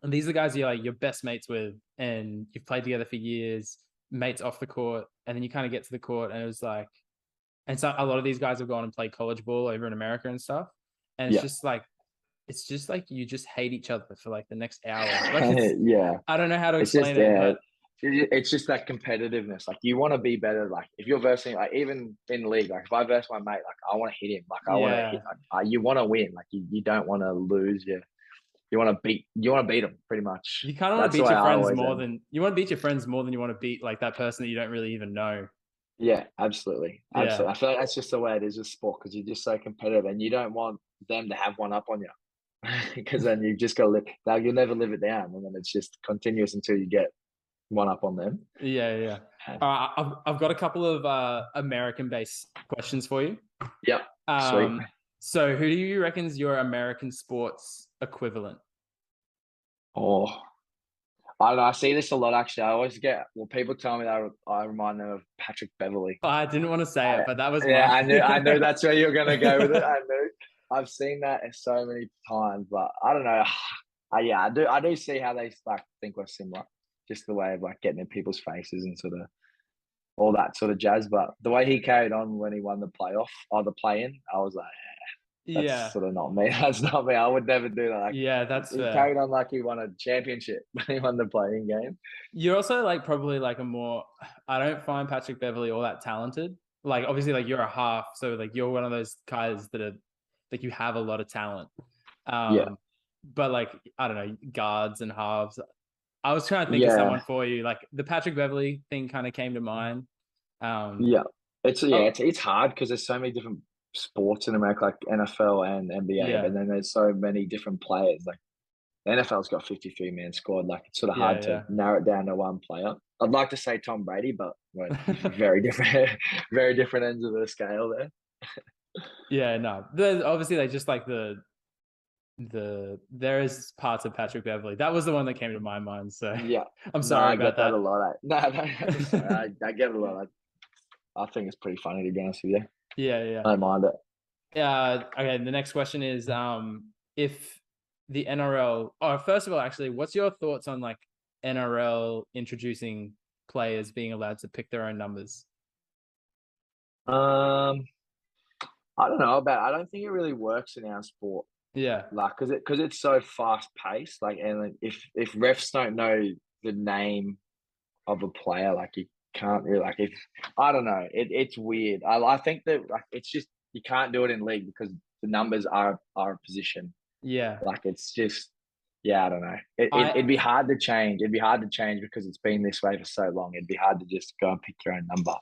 And these are guys you're like your best mates with, and you've played together for years, mates off the court, and then you kind of get to the court, and it was like, and so a lot of these guys have gone and played college ball over in America and stuff, and yeah, it's just like you just hate each other for like the next hour. Like it's, yeah. I don't know how to It's just explain it, yeah. but It's just that competitiveness. Like you want to be better. Like if you're versing, like even in league, like if I verse my mate, like I want to hit him. Like I want to hit. yeah, Like you want to win. Like you don't want to lose. You want to beat. You want to beat them pretty you much. kind of want to That's the beat way your I friends always more am. than you want to beat your friends more than you want to beat like that person that you don't really even know. Yeah, absolutely, Yeah, absolutely. I feel like that's just the way it is with sport because you're just so competitive and you don't want them to have one up on you because then you just got to live. Like you'll never live it down, and then it's just continuous until you get one up on them. yeah, yeah. I've got a couple of American-based questions for you. Yep, sweet. Um, so who do you reckon's your American sports equivalent? Oh, I don't know. I see this a lot actually. I always get people tell me that I remind them of Patrick Beverly. I didn't want to say I, it, but that was yeah, mine. I knew that's where you're gonna go with it. I knew. I've seen that so many times, but I don't know. Yeah, I do see how they like think we're similar. Just the way of like getting in people's faces and sort of all that sort of jazz. But the way he carried on when he won the playoff or the play in, I was like, that's Yeah, sort of not me. That's not me. I would never do that. Like yeah, that's he fair. carried on like he won a championship when he won the playing game. You're also like probably like a more. I don't find Patrick Beverly all that talented. Like obviously, like you're a half, so like you're one of those guys that are like you have a lot of talent. Yeah, But like I don't know, guards and halves. I was trying to think of someone yeah, for you. Like the Patrick Beverly thing kind of came to mind. Um, yeah. oh It's hard because there's so many different sports in America, like NFL and NBA, yeah, but then there's so many different players. Like the NFL's got 53-man squad. Like it's sort of hard to yeah, narrow it down to one player. I'd like to say Tom Brady, but we're yeah. very different, very different ends of the scale there. Yeah, no. Obviously they just like there is parts of Patrick Beverly. That was the one that came to my mind. So Yeah, I'm no, sorry I about get that a that. lot. No, no, sorry, I get it a lot. I think it's pretty funny to be honest with you. Yeah, yeah. I don't mind it. Okay, the next question is if the NRL first of all, actually, what's your thoughts on like NRL introducing players being allowed to pick their own numbers? Um, I don't know about. I don't think it really works in our sport, Yeah. like because it's so fast paced. Like, and like, if refs don't know the name of a player, like you can't really like if I don't know. It's weird. I think that like it's just you can't do it in league because the numbers are a position. Yeah. Like it's just yeah, I don't know. I It'd be hard to change. It'd be hard to change because it's been this way for so long. It'd be hard to just go and pick your own number.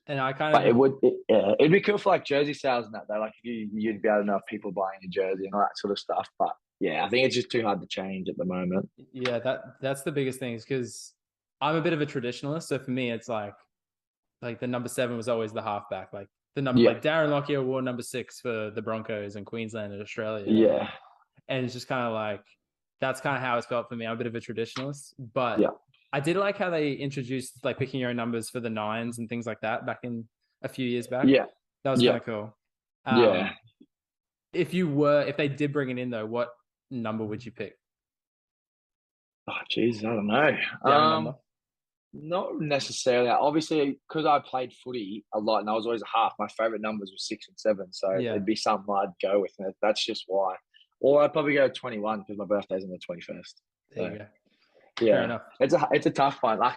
and I But kind of yeah, it'd be cool for like jersey sales and that though. Like if you'd be able to know if people buying a jersey and all that sort of stuff. But yeah, I think it's just too hard to change at the moment. yeah, that's the biggest thing is because I'm a bit of a traditionalist. So for me, it's like the number 7 was always the halfback. Like the number Yeah, like Darren Lockyer wore number 6 for the Broncos in Queensland and Australia. yeah, And it's just kind of like that's kind of how it's felt for me. I'm a bit of a traditionalist, but yeah, I did like how they introduced like picking your own numbers for the nines and things like that back in a few years back. yeah, That was kind yeah, of cool. yeah. Um, if they did bring it in though, what number would you pick? Oh, jeez, I don't know. Do you have a number? Not necessarily. Obviously, because I played footy a lot and I was always a half, my favorite numbers were 6 and 7. So Yeah, it'd be something I'd go with. And that's just why. Or I'd probably go 21 because my birthday's on the 21st. there So you go. Fair yeah, enough. it's a tough one. Like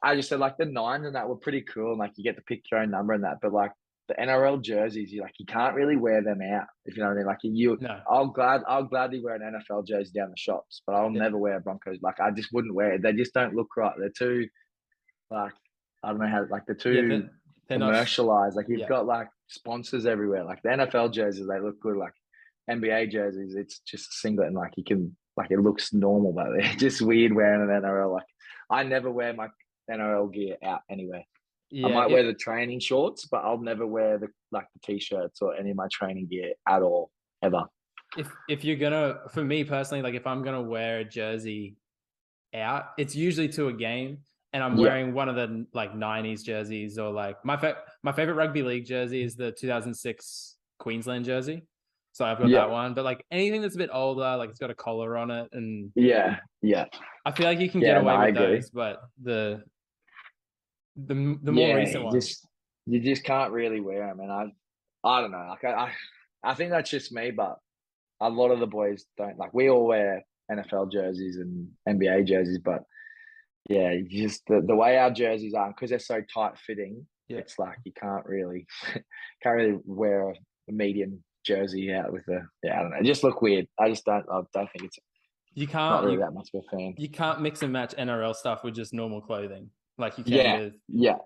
I just said, like the nines and that were pretty cool. And like you get to pick your own number and that. But like the NRL jerseys, you can't really wear them out, if you know what I mean. Like No. I'll gladly wear an NFL jersey down the shops, but I'll Yeah. never wear a Broncos. Like I just wouldn't wear it. They just don't look right. They're too like I don't know how like they're Yeah, too they're not. commercialized. Like you've Yeah. got like sponsors everywhere. Like the NFL jerseys, they look good. Like NBA jerseys, it's just a singlet and like you can like it looks normal, but it's just weird wearing an NRL. Like I never wear my NRL gear out anywhere. I Yeah, might wear the training shorts, but I'll never wear the t-shirts or any of my training gear at all, ever. if you're gonna, for me personally, like if I'm gonna wear a jersey out, it's usually to a game, and I'm Yeah, wearing one of the like '90s jerseys, or like my favorite rugby league jersey is the 2006 Queensland jersey. So I've got yeah, that one. But like anything that's a bit older, like it's got a collar on it, and yeah, yeah, I feel like you can get yeah. No, away I with agree. those. But the more Yeah, recent ones, you just can't really wear them, and I don't know. Like I think that's just me, but a lot of the boys don't. Like we all wear NFL jerseys and NBA jerseys, but yeah, just the way our jerseys are, because they're so tight fitting, yeah, it's like you can't really wear a medium jersey out with a, yeah, I don't know. It just look weird. I don't think it's you not can't really you that much of a fan. you can't mix and match NRL stuff with just normal clothing like you can Yeah, yeah,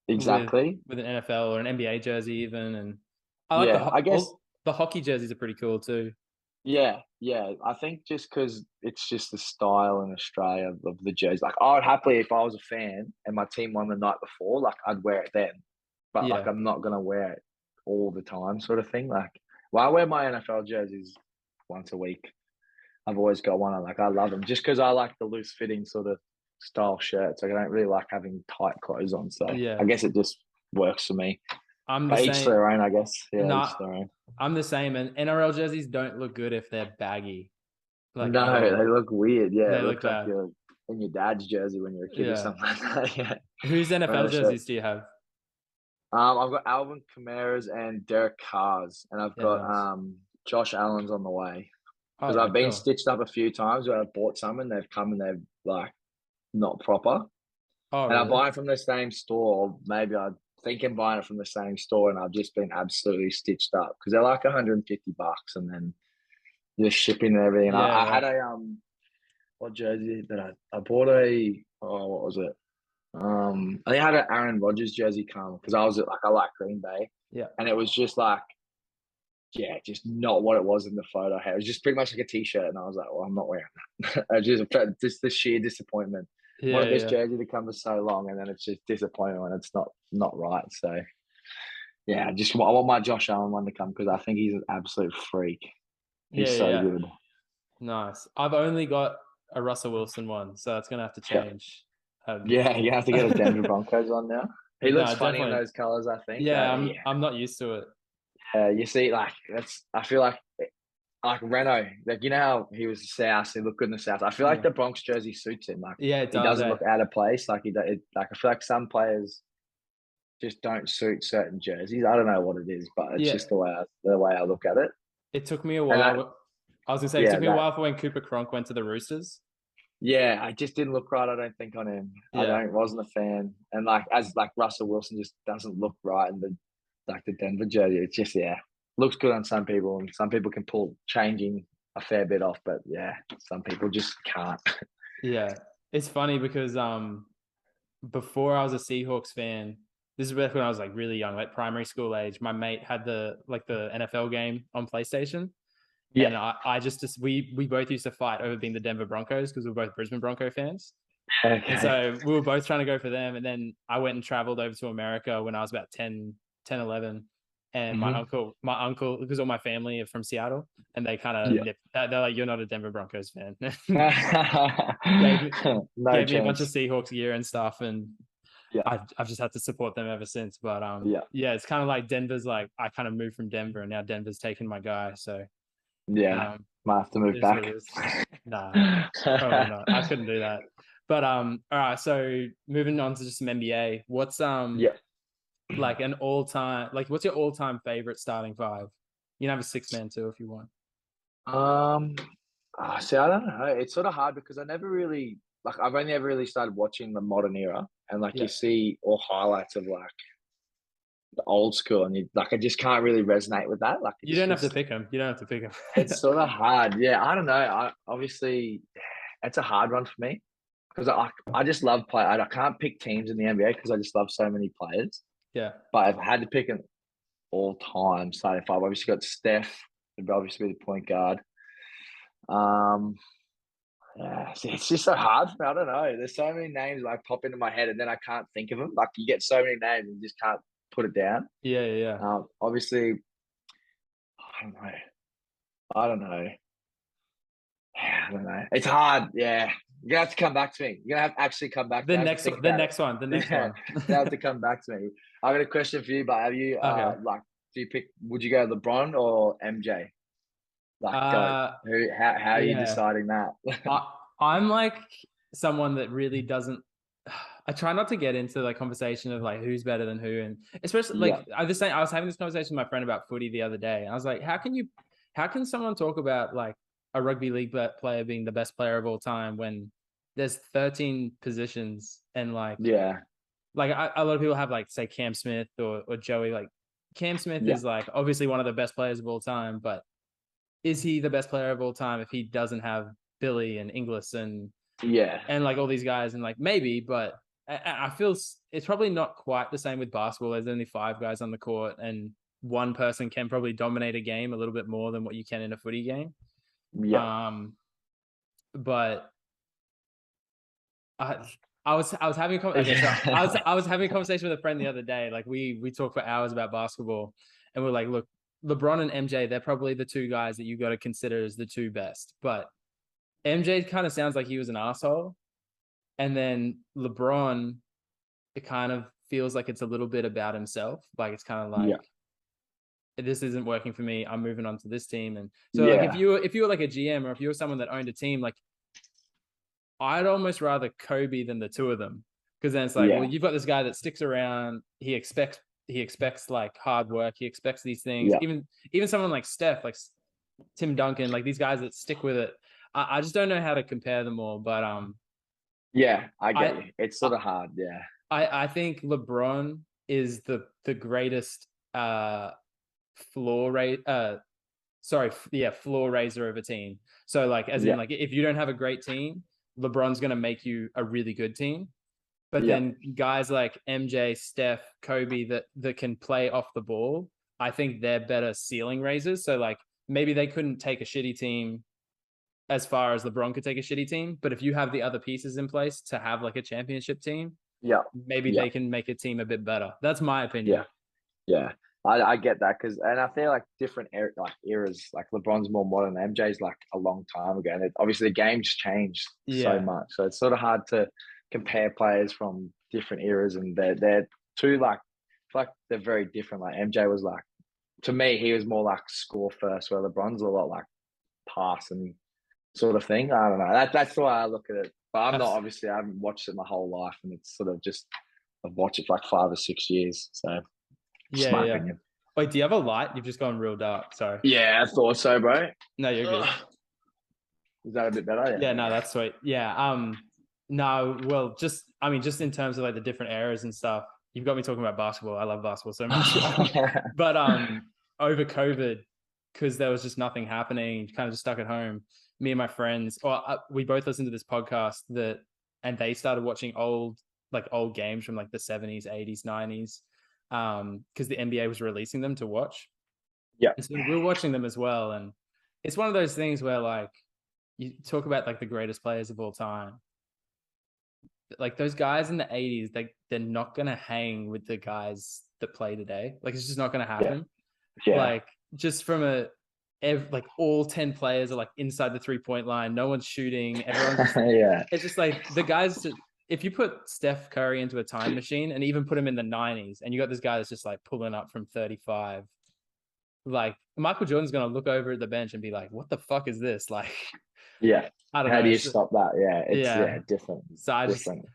with exactly. with an NFL or an NBA jersey even. And I like Yeah, I guess. the hockey jerseys are pretty cool too. Yeah, yeah. I think just because it's just the style in Australia of the jersey. Like, I would happily, if I was a fan and my team won the night before, like, I'd wear it then. But, like, Yeah, I'm not going to wear it all the time, sort of thing. Like, well, I wear my NFL jerseys once a week. I've always got one. Like, I love them just because I like the loose fitting sort of style shirts. Like, I don't really like having tight clothes on. So I yeah. guess it just works for me. I'm the But each same. their own, I guess. Yeah, each Nah, their own. I'm the same. And NRL jerseys don't look good if they're baggy, like at No, they all. look weird. Yeah, They it look looks like bad. you're in your dad's jersey when you're a kid or Yeah. something like that. Yeah, Whose wearing NFL a shirt. jerseys do you have? I've got Alvin Kamara's and Derek Carr's, and I've Yeah, got nice. Josh Allen's on the way Oh because yeah, I've been cool. stitched up a few times where I've bought some and they've come and they're like not proper. Oh And I really? buy it from the same store, or maybe I think I'm buying it from the same store, and I've just been absolutely stitched up because they're like $150, and then just shipping and everything. And Yeah, I had right. a what jersey that I bought a, oh, what was it? I think I had an Aaron Rodgers jersey come because I was like, I like Green Bay, Yeah. and it was just like, yeah, just not what it was in the photo. It was just pretty much like a t-shirt, and I was like, well, I'm not wearing that. I just the sheer disappointment. Yeah, Wanted this yeah. jersey to come for so long, and then it's just disappointment when it's not right. So yeah, I want my Josh Allen one to come because I think he's an absolute freak. Yeah, He's so yeah. good. Nice. I've only got a Russell Wilson one, so that's gonna have to Yeah, change. Um, yeah. You have to get a Denver Broncos on now. He looks no, funny in definitely. those colors. I think. Yeah, Yeah. I'm not used to it. You see, like that's. I feel like Renault, like you know how he was the South, he looked good in the South. I feel like Yeah. the Bronx jersey suits him. Like Yeah, it he does, doesn't eh? look out of place. Like like I feel like some players just don't suit certain jerseys. I don't know what it is, but it's Yeah. just the way I look at it. It took me a And that, while. I was gonna say it yeah, took me a that, while for when Cooper Cronk went to the Roosters. yeah, I just didn't look right. I don't think on him. I Yeah. wasn't a fan. And like as like Russell Wilson just doesn't look right in the Denver jersey. It's just, yeah, looks good on some people, and some people can pull changing a fair bit off, but yeah, some people just can't. Yeah. It's funny because before I was a Seahawks fan, this is back when I was like really young, like primary school age. My mate had the NFL game on PlayStation. Yeah. And I just we both used to fight over being the Denver Broncos because we were both Brisbane Bronco fans. And Okay. so we were both trying to go for them. And then I went and traveled over to America when I was about 10, 11. And Hmm. my uncle, because all my family are from Seattle, and they kind of Yeah. nipped that. They're like, "You're not a Denver Broncos fan." gave me No gave me a bunch of chance. Seahawks gear and stuff, and Yeah. I've just had to support them ever since. But Yeah. yeah, it's kind of like Denver's like I kind of moved from Denver, and now Denver's taken my guy. So Yeah. um, Might have to it move is what it back. is. Nah, probably not. I couldn't do that. But all right. So moving on to just some NBA. What's Yeah. like an all time like what's your all time favorite starting five? You can have a six man too if you want. Um, see, I don't know. It's sort of hard because I never really like. I've only ever really started watching the modern era, and like you Yeah, see all highlights of like the old school, and you like I just can't really resonate with that. Like you it's don't have to just pick him. You don't have to pick it's him. sort of hard. Yeah, I don't know. I obviously it's a hard one for me because I just love play. I can't pick teams in the NBA because I just love so many players. Yeah, But if I had to pick an all time starting five, obviously got Steph, would obviously be the point guard. Um, Yeah, it's just so hard for me. I don't know. There's so many names like pop into my head, and then I can't think of them. Like you get so many names, and you just can't put it down. Yeah, yeah, yeah. Obviously, I don't know. I don't know. I don't know. It's hard. Yeah, you're gonna have to come back to me. You're gonna have to actually come back to me. I have to think The about it. next one, the next Yeah, one. you have to come back to me. I got a question for you, but have you Okay. like do you pick? Would you go LeBron or MJ? Like go. Uh, Who? How are you yeah. deciding that? I'm like someone that really doesn't. I try not to get into like conversation of like who's better than who, and especially Yeah, like I was saying, I was having this conversation with my friend about footy the other day, and I was like, how can someone talk about like a rugby league player being the best player of all time when there's 13 positions and yeah, a lot of people have like say Cam Smith or Joey. Like Cam Smith yeah, is like obviously one of the best players of all time, but is he the best player of all time if he doesn't have Billy and Inglis yeah, and like all these guys? And like maybe, but I feel it's probably not quite the same with basketball. There's only five guys on the court, and one person can probably dominate a game a little bit more than what you can in a footy game. yeah. Um, but I, I was having okay, so I was having a conversation with a friend the other day. Like we talked for hours about basketball, and we're like, look, LeBron and MJ, they're probably the two guys that you got to consider as the two best. But MJ kind of sounds like he was an asshole, and then LeBron, it kind of feels like it's a little bit about himself. Like it's kind of Yeah, like this isn't working for me. I'm moving on to this team, and so like yeah, if you were like a GM or if you were someone that owned a team, like I'd almost rather Kobe than the two of them. Because then it's like, well, yeah, you've got this guy that sticks around. He expects like hard work. He expects these things. yeah, Even someone like Steph, like Tim Duncan, like these guys that stick with it. I just don't know how to compare them all. But yeah. I get I you. It's sort of hard. Yeah, I think LeBron is the greatest floor rate floor raiser of a team. So like as in yeah, like if you don't have a great team, LeBron's gonna make you a really good team. But yeah, then guys like MJ, Steph, Kobe that can play off the ball, I think they're better ceiling raisers. So like maybe they couldn't take a shitty team as far as LeBron could take a shitty team, but if you have the other pieces in place to have like a championship team, yeah, maybe yeah, they can make a team a bit better. That's my yeah. opinion. Yeah, I get that because, and I feel like different like eras, like LeBron's more modern, MJ's like a long time ago, and obviously the game's changed so Yeah. much, so it's sort of hard to compare players from different eras, and they're two like they're very different. Like MJ was like, to me, he was more like score first, where LeBron's a lot like pass and sort of thing. I don't know. That's the way I look at it. But I'm not obviously I haven't watched it my whole life, and it's sort of just I've watched it for like 5 or 6 years, so just Yeah, my yeah. opinion. Wait, do you have a light? You've just gone real dark. Sorry. Yeah, I thought so, bro. No, you're good. Ugh. Is that a bit better? Yeah, no, that's sweet. Yeah. No, well, just in terms of like the different eras and stuff, you've got me talking about basketball. I love basketball so much. Yeah. But over COVID, because there was just nothing happening, kind of just stuck at home. Me and my friends, we both listened to this podcast and they started watching old games from like the 70s, 80s, 90s, because the NBA was releasing them to watch. Yeah. And so we were watching them as well, and it's one of those things where like you talk about like the greatest players of all time, like those guys in the 80s, they're not gonna hang with the guys that play today. Like it's just not gonna Yeah. happen. Yeah. Like just from like all 10 players are like inside the 3-point line, no one's shooting, everyone's just, Yeah. it's just like the guys that, if you put Steph Curry into a time machine and even put him in the 90s and you got this guy that's just like pulling up from 35, like Michael Jordan's gonna look over at the bench and be like, what the fuck is this? Like, Yeah. I don't How do know. you stop that? Yeah. It's Yeah. different. So Different.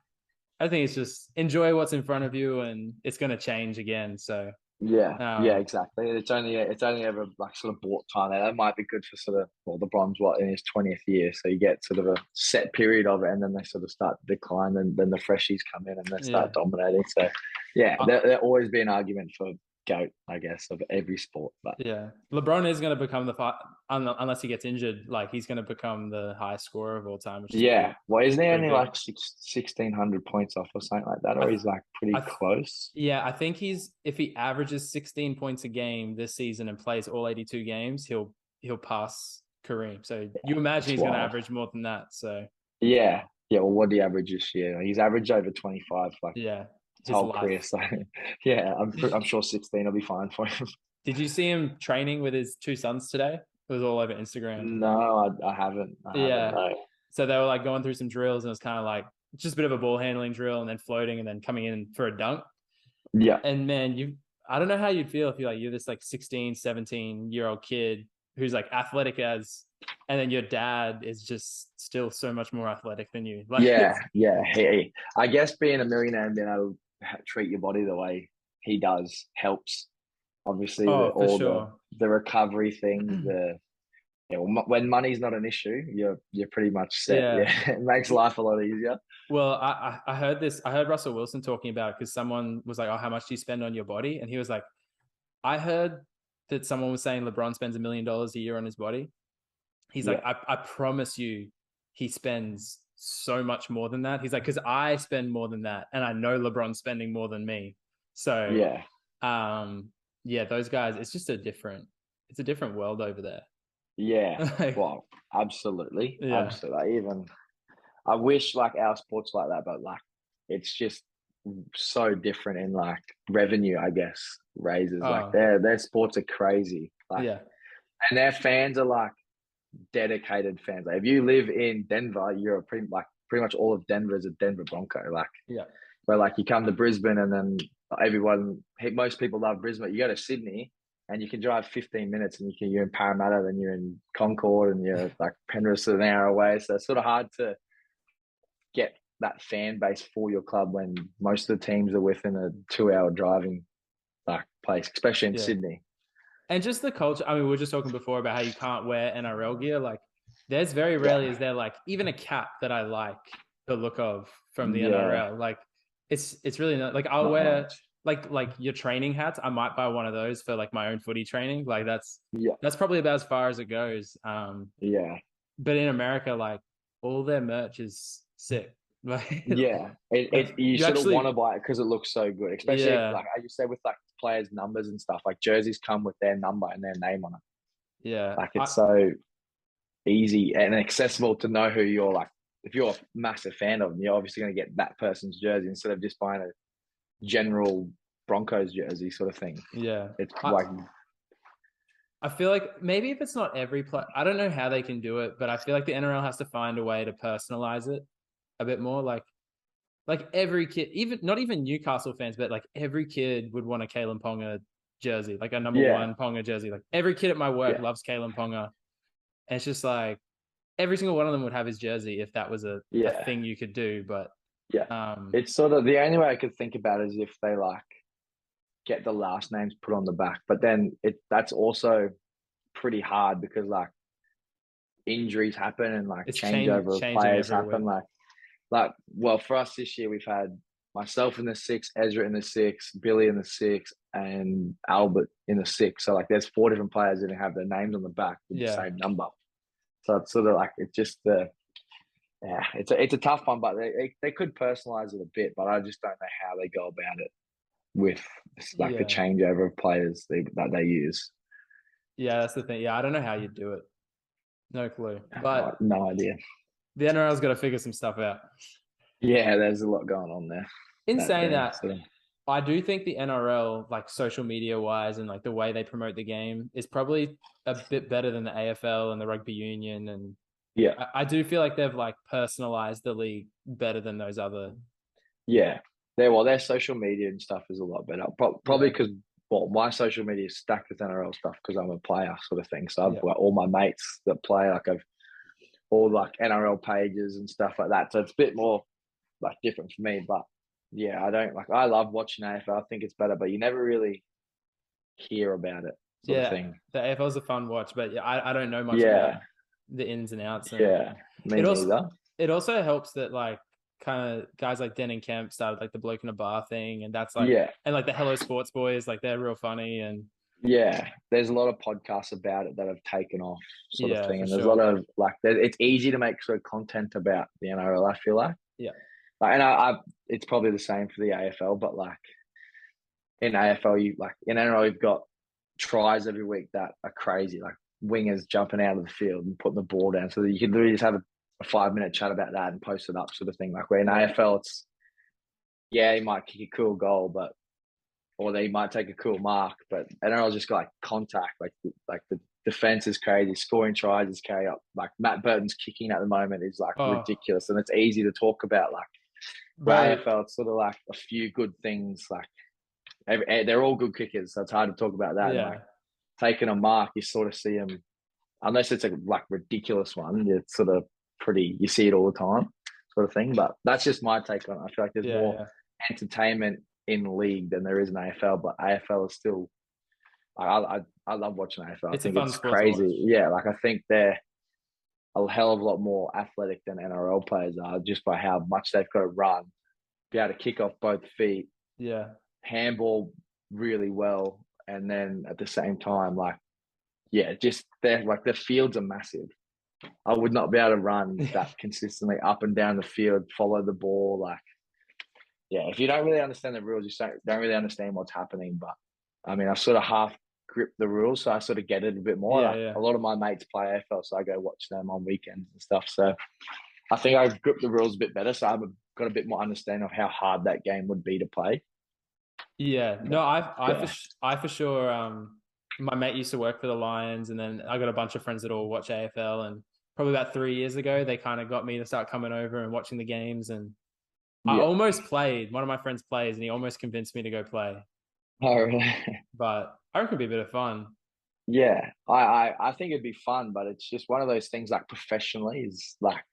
I think it's just enjoy what's in front of you, and it's going to change again. So, Yeah. Yeah, um, exactly. It's only ever like sort of bought time. That might be good for sort of LeBron's in his 20th year. So you get sort of a set period of it, and then they sort of start to decline, and then the freshies come in and they yeah, start dominating. So yeah, uh, there always be an argument for GOAT, I guess, of every sport. But yeah. LeBron is going to become unless he gets injured, like he's going to become the highest scorer of all time, which is yeah, well, isn't he pretty only big. like 1,600 points off or something like that, I, or th- he's like I pretty th- close? yeah, I think if he averages 16 points a game this season and plays all 82 games, he'll pass Kareem. So you imagine It's he's going to wild. average more than that. So Yeah. Yeah. Well, what did he average this year? He's averaged over 25 like yeah, his his whole career. life. So yeah, I'm sure 16 will be fine for him. Did you see him training with his two sons today? It was all over Instagram. No, I haven't. I haven't. Yeah. No. So they were like going through some drills, and it was kind of like just a bit of a ball handling drill, and then floating, and then coming in for a dunk. Yeah. And man, I don't know how you'd feel if you're this like 16, 17-year-old kid who's like athletic as, and then your dad is just still so much more athletic than you. Like Yeah. it's, Yeah. I guess being a millionaire and being able to treat your body the way he does helps. Obviously, oh, for all sure. the recovery things, when money's not an issue, you're pretty much set. Yeah. Yeah, it makes life a lot easier. Well, I heard this. I heard Russell Wilson talking about it because someone was like, "Oh, how much do you spend on your body?" And he was like, "I heard that someone was saying LeBron spends $1 million a year on his body." He's like, Yeah, I promise you, he spends so much more than that. He's like, because I spend more than that, and I know LeBron's spending more than me. So, yeah, um, yeah, those guys, it's a different world over there. yeah. Like, Well, absolutely, yeah. absolutely. Even I wish like our sports like that, but like it's just so different in like revenue. I guess raises like Oh, their sports are crazy. Like, yeah, and their fans are like dedicated fans. Like if you live in Denver, you're pretty much all of Denver is a Denver Bronco. Like yeah, where like you come to Brisbane and then most people love Brisbane. You go to Sydney and you can drive 15 minutes and you're in Parramatta, then you're in Concord and you're like Penrith an hour away. So it's sort of hard to get that fan base for your club when most of the teams are within a 2 hour driving like place, especially in yeah. Sydney. And just the culture. I mean, we were just talking before about how you can't wear NRL gear. Like, there's very rarely Yeah. is there like even a cap that I like the look of from the Yeah. NRL. Like, it's really not like I'll Not wear much. like your training hats. I might buy one of those for like my own footy training. Like Yeah. that's probably about as far as it goes. Yeah. But in America, like all their merch is sick. Like, Yeah, that's you you sort of want actually, to buy it because it looks so good, especially if, yeah, like I just said, with like players' numbers and stuff. Like jerseys come with their number and their name on it. yeah. Like it's so easy and accessible to know who you're like. If you're a massive fan of them, you're obviously going to get that person's jersey instead of just buying a general Broncos jersey sort of thing. Yeah. It's I, like, I feel like maybe if it's not every play, I don't know how they can do it, but I feel like the NRL has to find a way to personalize it a bit more. Like every kid, even not even Newcastle fans, but like every kid would want a Kalen Ponga jersey, like a number yeah, one Ponga jersey. Like every kid at my work yeah, loves Kalen Ponga. And it's just like every single one of them would have his jersey if that was a yeah, thing you could do. But yeah. um, It's sort of the only way I could think about is if they like get the last names put on the back, but then that's also pretty hard because like injuries happen and like it's changeover of changing players every happen. week. Like well, for us this year, we've had myself in the six, Ezra in the six, Billy in the six, and Albert in the six. So like, there's four different players that have their names on the back with the Yeah. same number. So it's sort of like it's just it's a tough one, but they could personalize it a bit, but I just don't know how they go about it with like the Yeah. changeover of players that they use. Yeah. That's the thing. Yeah. I don't know how you do it. No clue. No, But no idea. the NRL's got to figure some stuff out. Yeah, there's a lot going on there. In That saying there. that, So I do think the NRL, like social media wise and like the way they promote the game, is probably a bit better than the AFL and the rugby union. And yeah, I do feel like they've like personalized the league better than those other. yeah. Their social media and stuff is a lot better. Probably Yeah. because my social media is stacked with NRL stuff because I'm a player sort of thing. So I've Yeah. got all my mates that play, like I've all like NRL pages and stuff like that. So it's a bit more like different for me. But yeah, I love watching AFL. I think it's better, but you never really hear about it sort of Yeah. thing. The AFL is a fun watch, but yeah, I don't know much about Yeah, the ins and outs. And yeah. Me it also, neither. it also helps that like kind of guys like Den and Kemp started like the bloke in a bar thing. And that's like, Yeah, and like the Hello Sports boys, like they're real funny. And yeah. There's a lot of podcasts about it that have taken off, sort of yeah, thing. for And there's a lot sure. of like, it's easy to make sort of content about the NRL. I feel Yeah. and it's probably the same for the AFL, but like in AFL, in NRL, you've got tries every week that are crazy. Like wingers jumping out of the field and putting the ball down, so that you can literally just have a 5 minute chat about that and post it up, sort of thing. Like where in AFL, it's he might kick a cool goal, but or they might take a cool mark, but NRL's just got like contact, like the defense is crazy, scoring tries is carry up. Like Matt Burton's kicking at the moment is like ridiculous, and it's easy to talk about. Like AFL, it's sort of like a few good things. Like they're all good kickers, so it's hard to talk about that. Yeah. And like taking a mark, you sort of see them, unless it's a like ridiculous one. It's sort of pretty. You see it all the time, sort of thing. But that's just my take on it. I feel like there's more entertainment in league than there is in AFL, but AFL is still. I love watching AFL. It's I think a fun it's sport crazy. Yeah, like I think they're a hell of a lot more athletic than NRL players are, just by how much they've got to run, be able to kick off both feet, handball really well, and then at the same time, like, just they're like the fields are massive. I would not be able to run that consistently up and down the field, follow the ball. Like, if you don't really understand the rules, you don't really understand what's happening. But I mean, I sort of half grip the rules, so I sort of get it a bit more. A lot of my mates play AFL, so I go watch them on weekends and stuff. So I think I've gripped the rules a bit better, so I've got a bit more understanding of how hard that game would be to play. Yeah, no, I for sure. My mate used to work for the Lions, and then I got a bunch of friends that all watch AFL. And probably about 3 years ago, they kind of got me to start coming over and watching the games. And I almost played. One of my friends plays, and he almost convinced me to go play. Oh, really? But I reckon it'd be a bit of fun. Yeah, I think it'd be fun, but it's just one of those things. Like professionally, is like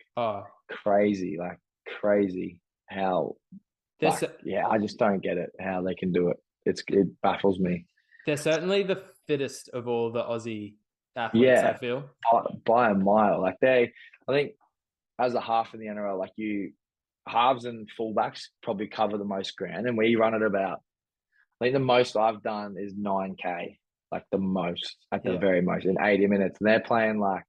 crazy, how. I just don't get it how they can do it. It baffles me. They're certainly the fittest of all the Aussie athletes, I feel. By a mile. Like I think as a half in the NRL, like halves and fullbacks probably cover the most ground, and we run at about. I think the most I've done is 9K, like the most at the very most in 80 minutes. And they're playing like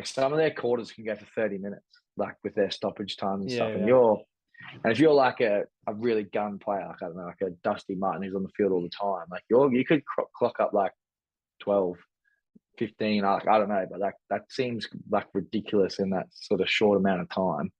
some of their quarters can go for 30 minutes, like with their stoppage times and stuff. And if you're like a really gun player, like I don't know, like a Dusty Martin who's on the field all the time, like you could clock up like 12, 15, like I don't know, but that seems like ridiculous in that sort of short amount of time.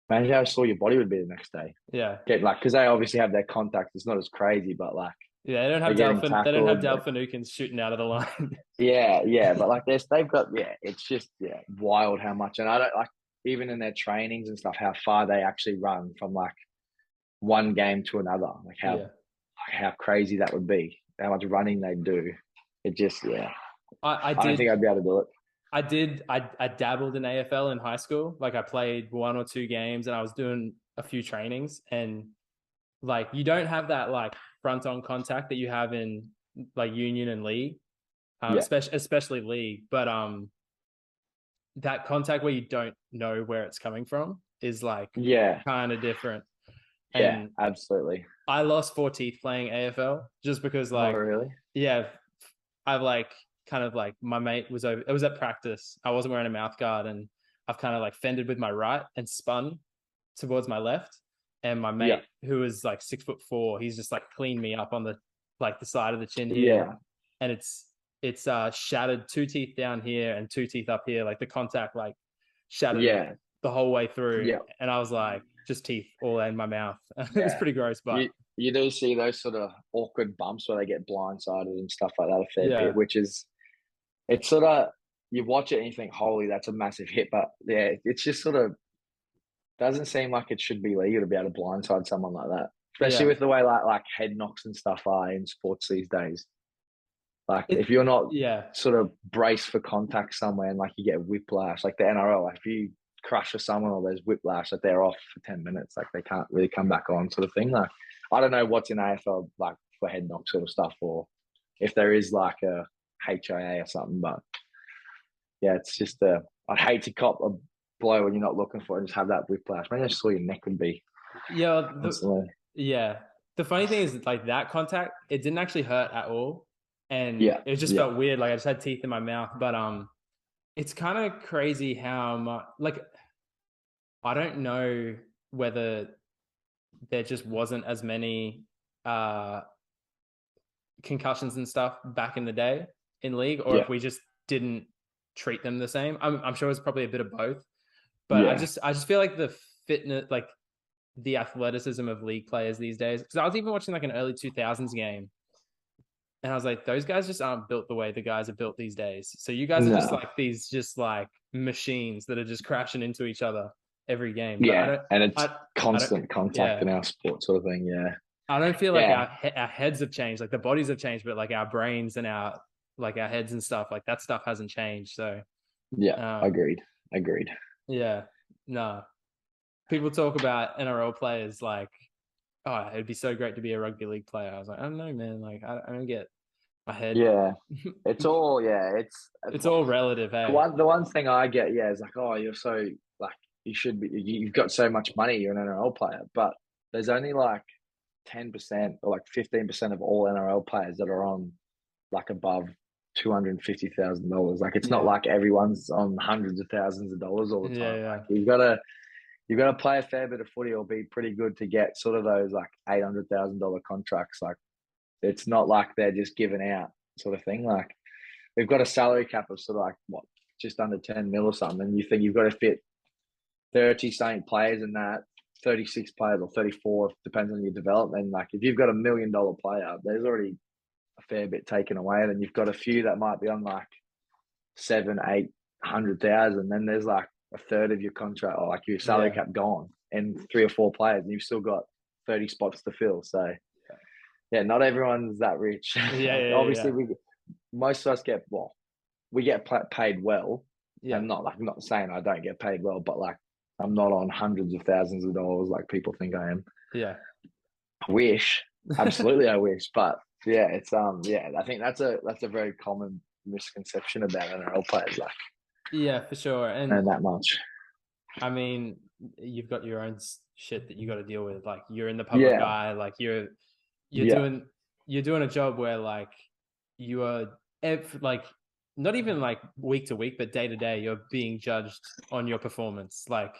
Imagine how sore your body would be the next day. Yeah. Because they obviously have their contact. It's not as crazy, but like. Yeah, they don't have Dale Finucane shooting out of the line. But like they've got it's just wild how much, and I don't like even in their trainings and stuff how far they actually run from like one game to another, like how crazy that would be, how much running they do. It just I don't think I'd be able to do it. I dabbled in AFL in high school. Like I played 1 or 2 games, and I was doing a few trainings, and like you don't have that like front on contact that you have in like union and league, especially league. But that contact where you don't know where it's coming from is like kind of different. And absolutely. I lost 4 teeth playing AFL just because like really? I've like kind of like my mate was over. It was at practice. I wasn't wearing a mouth guard, and I've kind of like fended with my right and spun towards my left. And my mate, who is like 6'4", he's just like cleaned me up on the side of the chin here. And it's shattered 2 teeth down here and 2 teeth up here. Like the contact like shattered the whole way through. And I was like, just teeth all in my mouth. It's pretty gross, but you do see those sort of awkward bumps where they get blindsided and stuff like that a fair bit, which is it's sort of you watch it and you think, holy, that's a massive hit. But it's just sort of doesn't seem like it should be legal to be able to blindside someone like that, especially with the way like head knocks and stuff are in sports these days. Like if you're not sort of braced for contact somewhere and like you get whiplash, like the NRL, like if you crush for someone or there's whiplash, like they're off for 10 minutes, like they can't really come back on, sort of thing. Like I don't know what's in AFL like for head knock sort of stuff, or if there is like a HIA or something, but it's just I'd hate to cop a blow when you're not looking for it and just have that whiplash. Maybe I just saw your neck would be. The funny thing is like that contact, it didn't actually hurt at all, and it just felt weird. Like I just had teeth in my mouth, but it's kind of crazy how much. Like I don't know whether there just wasn't as many concussions and stuff back in the day, in league, or if we just didn't treat them the same. I'm sure it's probably a bit of both, but I just feel like the fitness, like the athleticism of league players these days. Because I was even watching like an early 2000s game, and I was like, those guys just aren't built the way the guys are built these days. So you guys are just like these, just like machines that are just crashing into each other every game. But and it's constant I contact in our sport, sort of thing. Yeah, I don't feel like our heads have changed, like the bodies have changed, but like our brains and our heads and stuff, like that stuff hasn't changed. So agreed. Yeah, no. People talk about NRL players like, oh, it'd be so great to be a rugby league player. I was like, I don't know, man. Like, I don't get my head. Yeah, it's all it's all relative. Hey, the one thing I get, is like, oh, you're so like you've got so much money, you're an NRL player, but there's only like 10% or like 15% of all NRL players that are on like above $250,000. Like it's not like everyone's on hundreds of thousands of dollars all the time. Like you've got to play a fair bit of footy or be pretty good to get sort of those like $800,000 contracts. Like it's not like they're just giving out sort of thing. Like we've got a salary cap of sort of like what, just under 10 mil or something. And you think you've got to fit 30 something players in that, 36 players or 34, depends on your development. Like if you've got $1 million player, there's already a fair bit taken away. Then you've got a few that might be on like 700,000, 800,000. Then there's like a third of your contract or like your salary cap gone, and 3 or 4 players, and you've still got 30 spots to fill. So not everyone's that rich. Obviously, most of us we get paid well. And I'm not saying I don't get paid well, but like I'm not on hundreds of thousands of dollars like people think I am. Yeah. I wish. Absolutely, I wish. But it's I think that's a very common misconception about NRL players. Like, for sure, and that much. I mean, you've got your own shit that you got to deal with. Like, you're in the public eye. Like, you're doing a job where like you are like not even like week to week, but day to day, you're being judged on your performance. Like,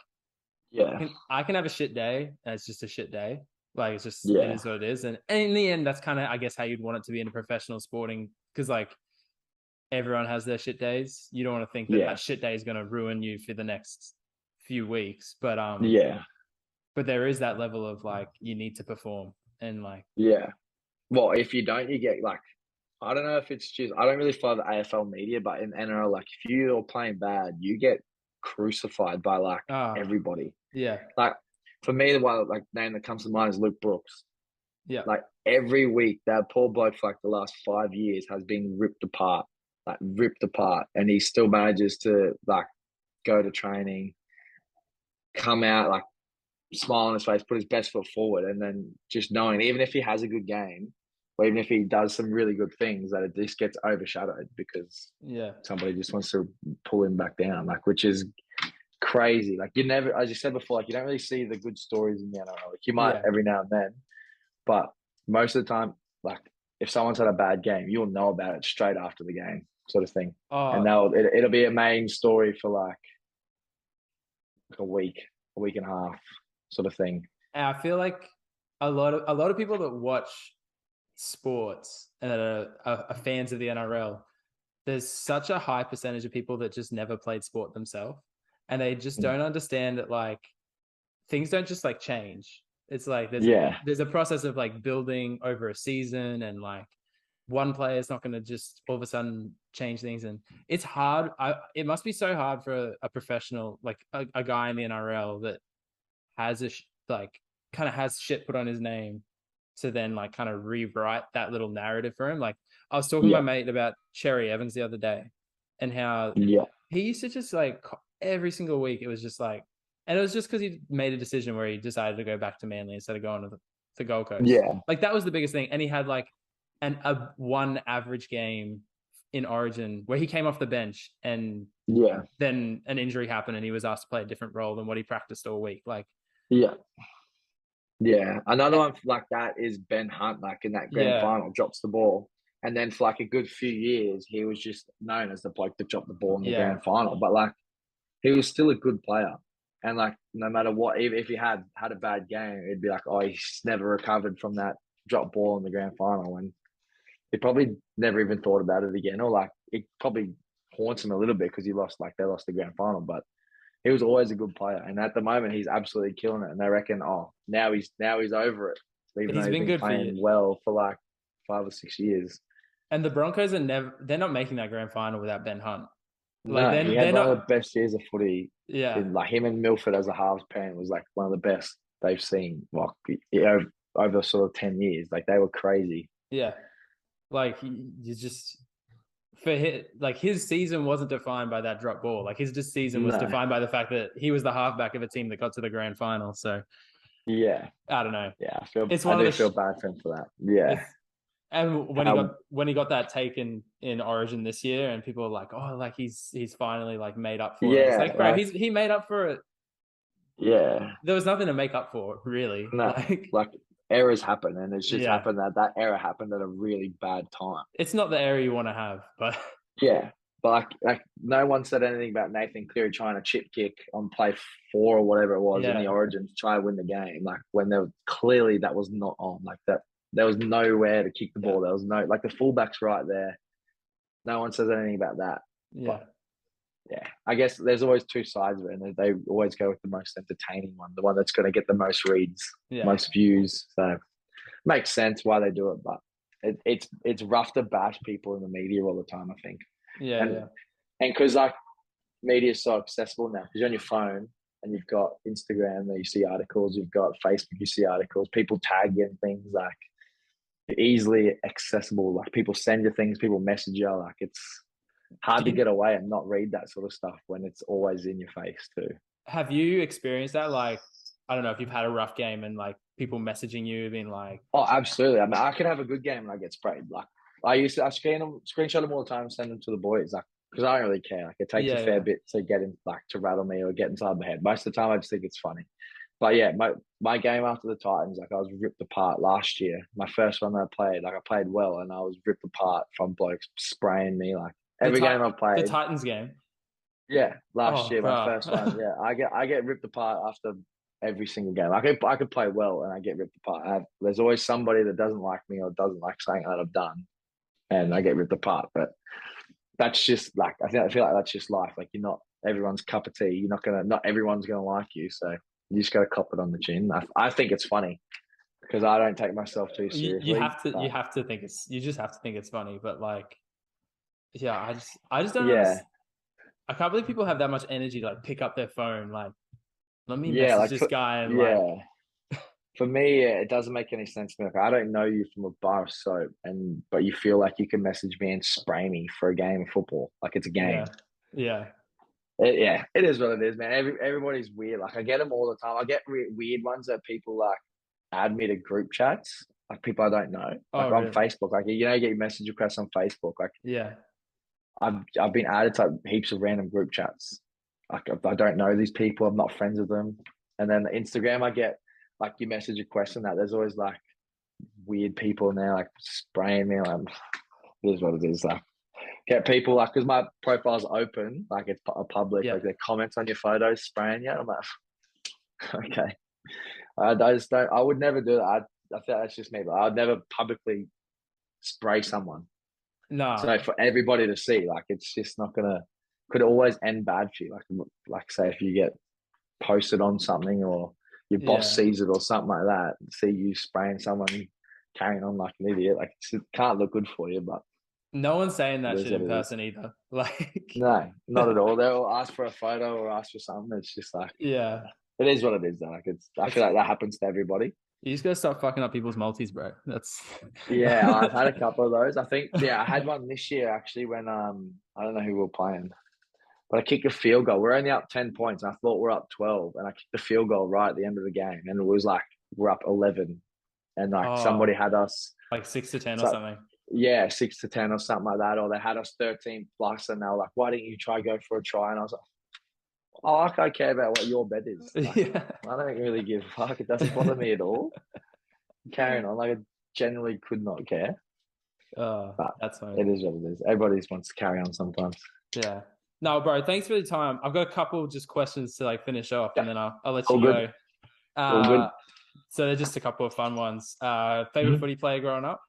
I can have a shit day, and it's just a shit day. Like, it's just it is what it is, and in the end, that's kind of, I guess, how you'd want it to be in a professional sporting, because like everyone has their shit days. You don't want to think that that shit day is going to ruin you for the next few weeks, but but there is that level of like you need to perform, and like well, if you don't, you get like, I don't know if it's just, I don't really follow the AFL media, but in NRL, like if you're playing bad, you get crucified by like everybody. Like for me, the one like name that comes to mind is Luke Brooks. Like every week, that poor bloke for like the last 5 years has been ripped apart, and he still manages to like go to training, come out like smile on his face, put his best foot forward, and then just knowing even if he has a good game, or even if he does some really good things, that it just gets overshadowed because somebody just wants to pull him back down, like, which is crazy. Like you never, as you said before, like you don't really see the good stories in the NRL. Like you might every now and then, but most of the time, like if someone's had a bad game, you'll know about it straight after the game, sort of thing. And it'll be a main story for like a week and a half, sort of thing. And I feel like a lot of people that watch sports and that are fans of the NRL, there's such a high percentage of people that just never played sport themselves, and they just don't understand that like things don't just like change. It's like there's a process of like building over a season, and like one player is not going to just all of a sudden change things, and it's hard. It must be so hard for a professional, like a guy in the NRL that has kind of has shit put on his name, to then like kind of rewrite that little narrative for him. Like I was talking to my mate about Cherry Evans the other day, and how he used to just like every single week it was just like, and it was just because he made a decision where he decided to go back to Manly instead of going to the Gold Coast. Like that was the biggest thing, and he had like a one average game in Origin where he came off the bench, and then an injury happened and he was asked to play a different role than what he practiced all week. Like another one like that is Ben Hunt, like in that grand final, drops the ball, and then for like a good few years he was just known as the bloke that dropped the ball in the grand final, but like he was still a good player, and like no matter what, even if he had a bad game, it'd be like, oh, he's never recovered from that drop ball in the grand final. And he probably never even thought about it again, or like it probably haunts him a little bit because they lost the grand final, but he was always a good player, and at the moment he's absolutely killing it. And they reckon, oh, now he's over it, even though He's he's been been good for you. playing well for like 5 or 6 years. And the Broncos they're not making that grand final without Ben Hunt. Like No, he had they're one of not. the best years of footy. Yeah, In like him and Milford as a halves pairing was like one of the best they've seen. Like over sort of 10 years, like they were crazy. yeah. Like you just for his season wasn't defined by that drop ball. Like his just season was No, defined by the fact that he was the halfback of a team that got to the grand final. So yeah, I don't know. yeah. It's I one of do the feel bad for him for that. Yeah, it's and how when he got that taken in Origin this year, and people were like, oh, like he's finally like made up for it. It's yeah, like, bro, like he made up for it. yeah. There was nothing to make up for, really. No, Like, like errors happen, and it's just yeah, happened that error happened at a really bad time. it's not the area you want to have, but Yeah, but like no one said anything about Nathan Cleary trying to chip kick on play 4 or whatever it was in the yeah. Origin to try and win the game. Like when there was clearly that was not on. Like that, there was nowhere to kick the Yeah. ball. There was no like the fullback's right there. No one says anything about that. But Yeah. yeah, I guess there's always two sides of it, and they always go with the most entertaining one, the one that's going to get the most reads, Yeah. most views. So makes sense why they do it, but it's rough to bash people in the media all the time, I think. Yeah. And Yeah. and because like media is so accessible now, because you're on your phone and you've got Instagram there, you see articles, you've got Facebook, you see articles, people tag you and things like easily accessible. Like people send you things, people message you. Like it's hard to get away and not read that sort of stuff when it's always in your face too. Have you experienced that? Like, I don't know if you've had a rough game and like people messaging you being like, Oh, absolutely. I mean, I could have a good game and I get sprayed. Like I screenshot them all the time and send them to the boys. Like because I don't really care. Like it takes a yeah, fair yeah, bit to get in, like to rattle me or get inside my head. Most of the time, I just think it's funny. But yeah, my game after the Titans, like I was ripped apart last year. My first one that I played, like I played well, and I was ripped apart from blokes spraying me. Like the every game I've the played, Titans game. yeah, last Oh, year, my bro. first one, yeah, I get ripped apart after every single game. I could play well and I get ripped apart. There's always somebody that doesn't like me or doesn't like something that I've done, and I get ripped apart. But that's just like I feel like that's just life. Like you're not everyone's cup of tea. Not everyone's gonna like you. So you just gotta cop it on the chin. I think it's funny because I don't take myself too You seriously. you But have to think you just have to think it's funny, but like, yeah, I just don't yeah, understand. I can't believe people have that much energy to like pick up their phone, like, let me yeah, message like this guy and like, yeah. For me, yeah, it doesn't make any sense to me. Like, I don't know you from a bar of soap, but you feel like you can message me and spray me for a game of football, like it's a game. yeah, yeah, Yeah, it is what it is, man. Everybody's weird. Like I get them all the time. I get weird ones that people like add me to group chats, like people I don't know, oh, like on really? Facebook. Like you get your message requests on Facebook. Like Yeah, I've been added to heaps of random group chats. Like I don't know these people. I'm not friends with them. And then Instagram, I get like you message a question that there's always like weird people now, like spraying me. Like it is what it is. Like get people like because my profile's open, like it's a public, yeah. like their comments on your photos spraying you. I'm like, okay, I just don't. I would never do that. I feel that's just me. But I'd never publicly spray someone. No, So for everybody to see, like it's just not gonna. Could always end bad for you. Like say if you get posted on something or your boss yeah. sees it or something like that, see you spraying someone, carrying on like an idiot. Like it can't look good for you, but No one's saying it that is shit what in it is. person either. Like, No, not at all. They'll ask for a photo or ask for something. It's just like yeah, it is what it is. Though. Like it's. I it's feel like that happens to everybody. you just gotta stop fucking up people's multis, bro. That's Yeah, I've had a couple of those. I think I had one this year actually when I don't know who we were playing, but I kicked a field goal. We're only up 10 points. And I thought we're up 12, and I kicked the field goal right at the end of the game, and it was like we're up 11, and like somebody oh, had us. like 6 to 10 or So something. yeah, 6 to 10 or something like that, or they had us 13 plus, and they were like, "Why didn't you try go for a try?" And I was like, "Oh, like, I care about what your bet is. Like, Yeah. I don't really give a fuck. It doesn't bother me at all." Carrying on, like I generally could not care, but That's funny. it is what it is. Everybody just wants to carry on sometimes. Yeah. No, bro, thanks for the time. I've got a couple just questions to like finish off and Yeah, then I'll let all you good, go. all Uh, good. so they're just a couple of fun ones. Favorite Mhm. footy player growing up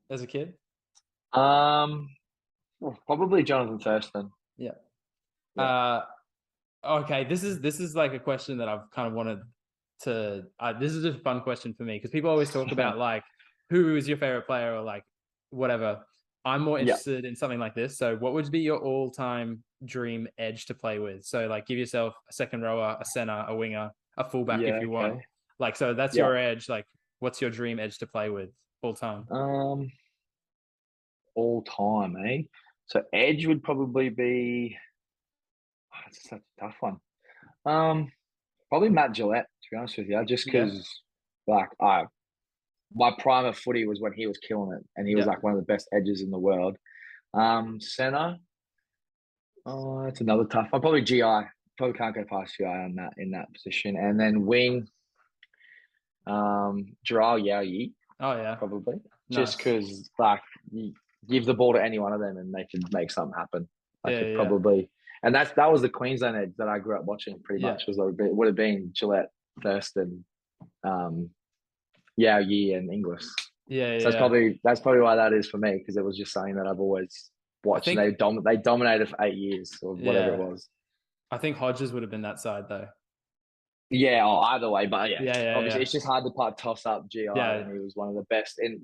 as a kid? Well, probably Jonathan Thurston. Yeah. Yeah. Okay, this is like a question that I've kind of wanted to. This is a fun question for me because people always talk about like who is your favorite player or like whatever. I'm more Yeah. interested in something like this. So, what would be your all-time dream edge to play with? So, like, give yourself a second rower, a center, a winger, a fullback if Yeah. you want. Okay. Like, so that's Yeah. your edge. Like, what's your dream edge to play with all time? Um, all time, eh? So Edge would probably be. It's such a tough one. Um, Probably Matt Gillette, to be honest with you, just Yeah, because like I my prime of footy was when he was killing it, and he was yeah, like one of the best edges in the world. Center, oh, that's another tough one. Probably GI. Probably can't go past GI on that in that position, and then wing, Jarrell Yao oh yeah, probably, just nice. because like you give the ball to any one of them and they could make something happen. Like Yeah, it yeah, probably, and that was the Queensland edge that I grew up watching pretty yeah, much. Was like, it would have been Gillette, Thurston, um, Yao Yi, and Inglis. yeah, So yeah. that's probably why that is for me because it was just something that I've always I watched, and think, they dominated for 8 years or whatever it yeah, was. I think Hodges would have been that side though. Yeah, or either way, but yeah, Yeah, yeah, obviously yeah, it's just hard to toss up GI yeah, when he was one of the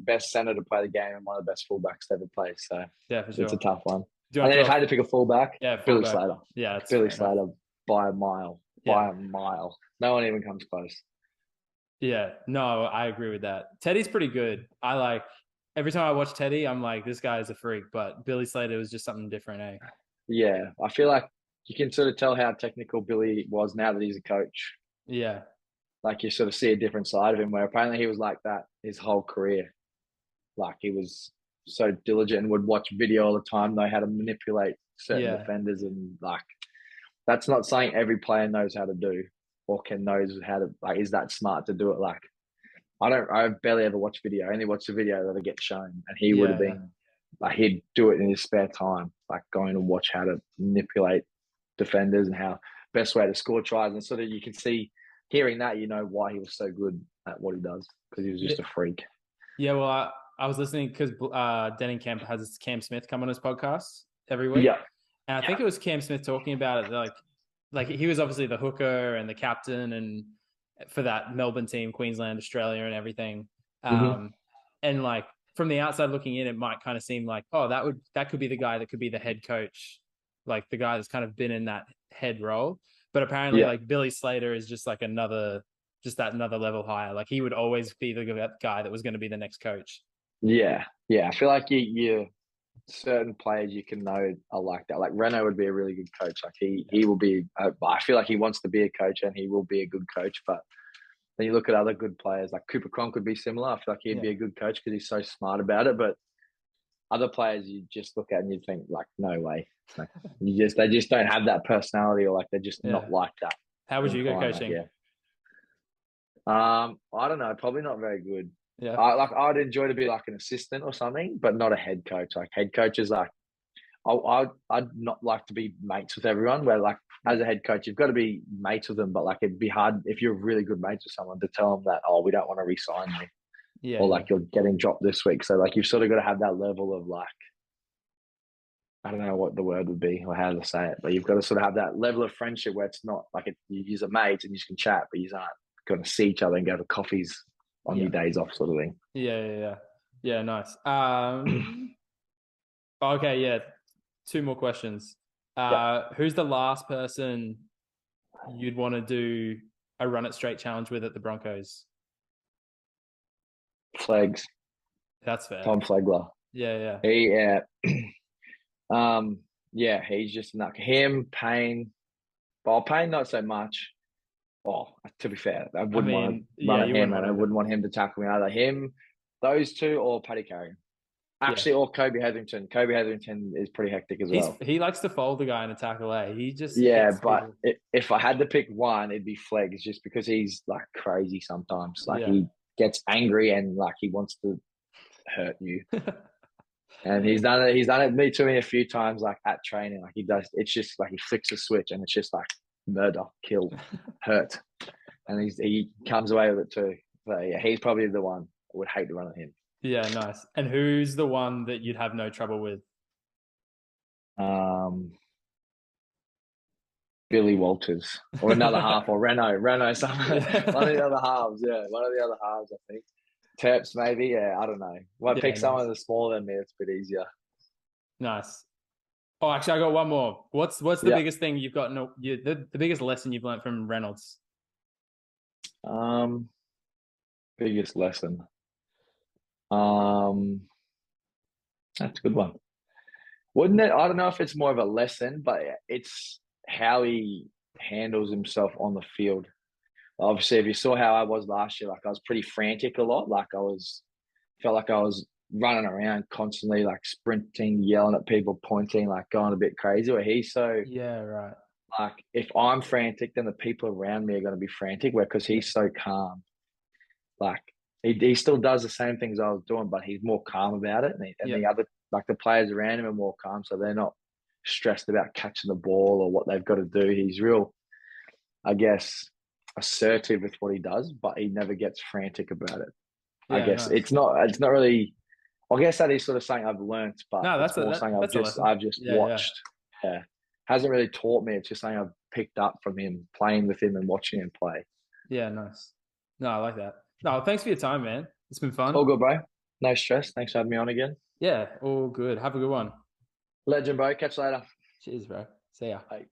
best center to play the game and one of the best fullbacks to ever play. So yeah, for it's a sure. tough one. Do you And want to then if throw? I had to pick a fullback, Yeah, Billy fullback. Slater. Yeah, that's Billy fair enough. Slater by a mile, by Yeah, a mile. No one even comes close. yeah. No, I agree with that. Teddy's pretty good. I like every time I watch Teddy, I'm like, this guy is a freak. But Billy Slater was just something different, eh? Yeah, I feel like you can sort of tell how technical Billy was now that he's a coach. Yeah, Like you sort of see a different side of him where apparently he was like that his whole career. Like he was so diligent and would watch video all the time, know how to manipulate certain yeah, defenders, and like that's not something every player knows how to do or can knows how to like is that smart to do it. Like I barely ever watch video. I only watch the video that I get shown. And he would have yeah, yeah, been like he'd do it in his spare time, like going and watch how to manipulate defenders and how best way to score tries. And sort of you can see hearing that, you know why he was so good at what he does, because he was yeah. just a freak. Yeah, well, I was listening because Denning Kemp has Cam Smith come on his podcast every week, Yeah. and I think it was Cam Smith talking about it. Like he was obviously the hooker and the captain, and for that Melbourne team, Queensland, Australia, and everything. Mm-hmm. And like from the outside looking in, it might kind of seem like, oh, that could be the guy that could be the head coach, like the guy that's kind of been in that head role. But apparently, Yeah. like Billy Slater is just like another level higher. Like he would always be the guy that was going to be the next coach. Yeah. Yeah. I feel like you certain players you can know are like that. Like Renault would be a really good coach. Like he will be. I feel like he wants to be a coach and he will be a good coach. But then you look at other good players like Cooper Cronk would be similar. I feel like he'd Yeah, be a good coach because he's so smart about it. But other players you just look at and you think like, no way. Like they just don't have that personality or like they're just yeah. not like that. How would you go Inclined, like, coaching? yeah. I don't know. Probably not very good. Yeah, I'd enjoy to be like an assistant or something, but not a head coach. Like head coach is like I'd not like to be mates with everyone. Where like as a head coach, you've got to be mates with them, but like it'd be hard if you're really good mates with someone to tell them that we don't want to re-sign you, yeah, or yeah, like you're getting dropped this week. So like you've sort of got to have that level of like I don't know what the word would be or how to say it, but you've got to sort of have that level of friendship where it's not like you use a mate and you can chat, but you aren't going to see each other and go to coffees on yeah, your days off, sort of thing. yeah, yeah, yeah. Yeah, nice. Okay, yeah. Two more questions. Yeah, Who's the last person you'd want to do a run it straight challenge with at the Broncos? Flags, That's fair. Tom Flegler. Yeah, yeah, He, yeah, he's just not him. Payne, well, Payne not so much. Oh, to be fair, I I wouldn't want to mean, run yeah, at you him, wouldn't and want I to. wouldn't want him to tackle me either. Him, those two, or Paddy Carrigan. Yeah, Actually, or Kobe Hetherington. Kobe Hetherington is pretty hectic as well. he likes to fold the guy in a tackle. He just Yeah, hits but people. if I had to pick one, it'd be Flegs, just because he's like crazy sometimes. Like Yeah, he gets angry and like he wants to hurt you. And he's done it. He's done it me to me a few times, like at training. Like he does. It's just like he flicks a switch, and it's just like murder, kill, hurt, and he comes away with it too. So yeah, he's probably the one I would hate to run at him. Yeah, nice. And who's the one that you'd have no trouble with? Um, Billy Walters or another half or Renault, some one of the Yeah. other halves. Yeah, one of the other halves. I think Terps maybe. Yeah, I don't know. Well, Yeah, pick someone nice. that's smaller than me. It's a bit easier. Nice. Oh, actually, I got one more. What's the Yeah. biggest thing you've got? No, the biggest lesson you've learned from Reynolds? Um, Biggest lesson. Um, that's a good one. Wouldn't it? I don't know if it's more of a lesson, but it's how he handles himself on the field. Obviously, if you saw how I was last year, like I was pretty frantic a lot. Like felt like I was running around constantly, like sprinting, yelling at people, pointing, like going a bit crazy. Where he's so Yeah, right. like, if I'm frantic, then the people around me are going to be frantic. Where because Yeah, he's so calm, like he still does the same things I was doing, but he's more calm about it, and yeah, the other like the players around him are more calm, so they're not stressed about catching the ball or what they've got to do. He's real, I guess, assertive with what he does, but he never gets frantic about it. I yeah. guess Nice. it's not really. I guess that is sort of something I've learnt, but No, it's more something that's a lesson. I've just Yeah, yeah, watched. Yeah, hasn't really taught me. It's just something I've picked up from him, playing with him and watching him play. yeah. Nice. No, I like that. No, thanks for your time, man. It's been fun. All good, bro. No stress. Thanks for having me on again. Yeah, all good. Have a good one. Legend, bro. Catch you later. Cheers, bro. See ya. Bye.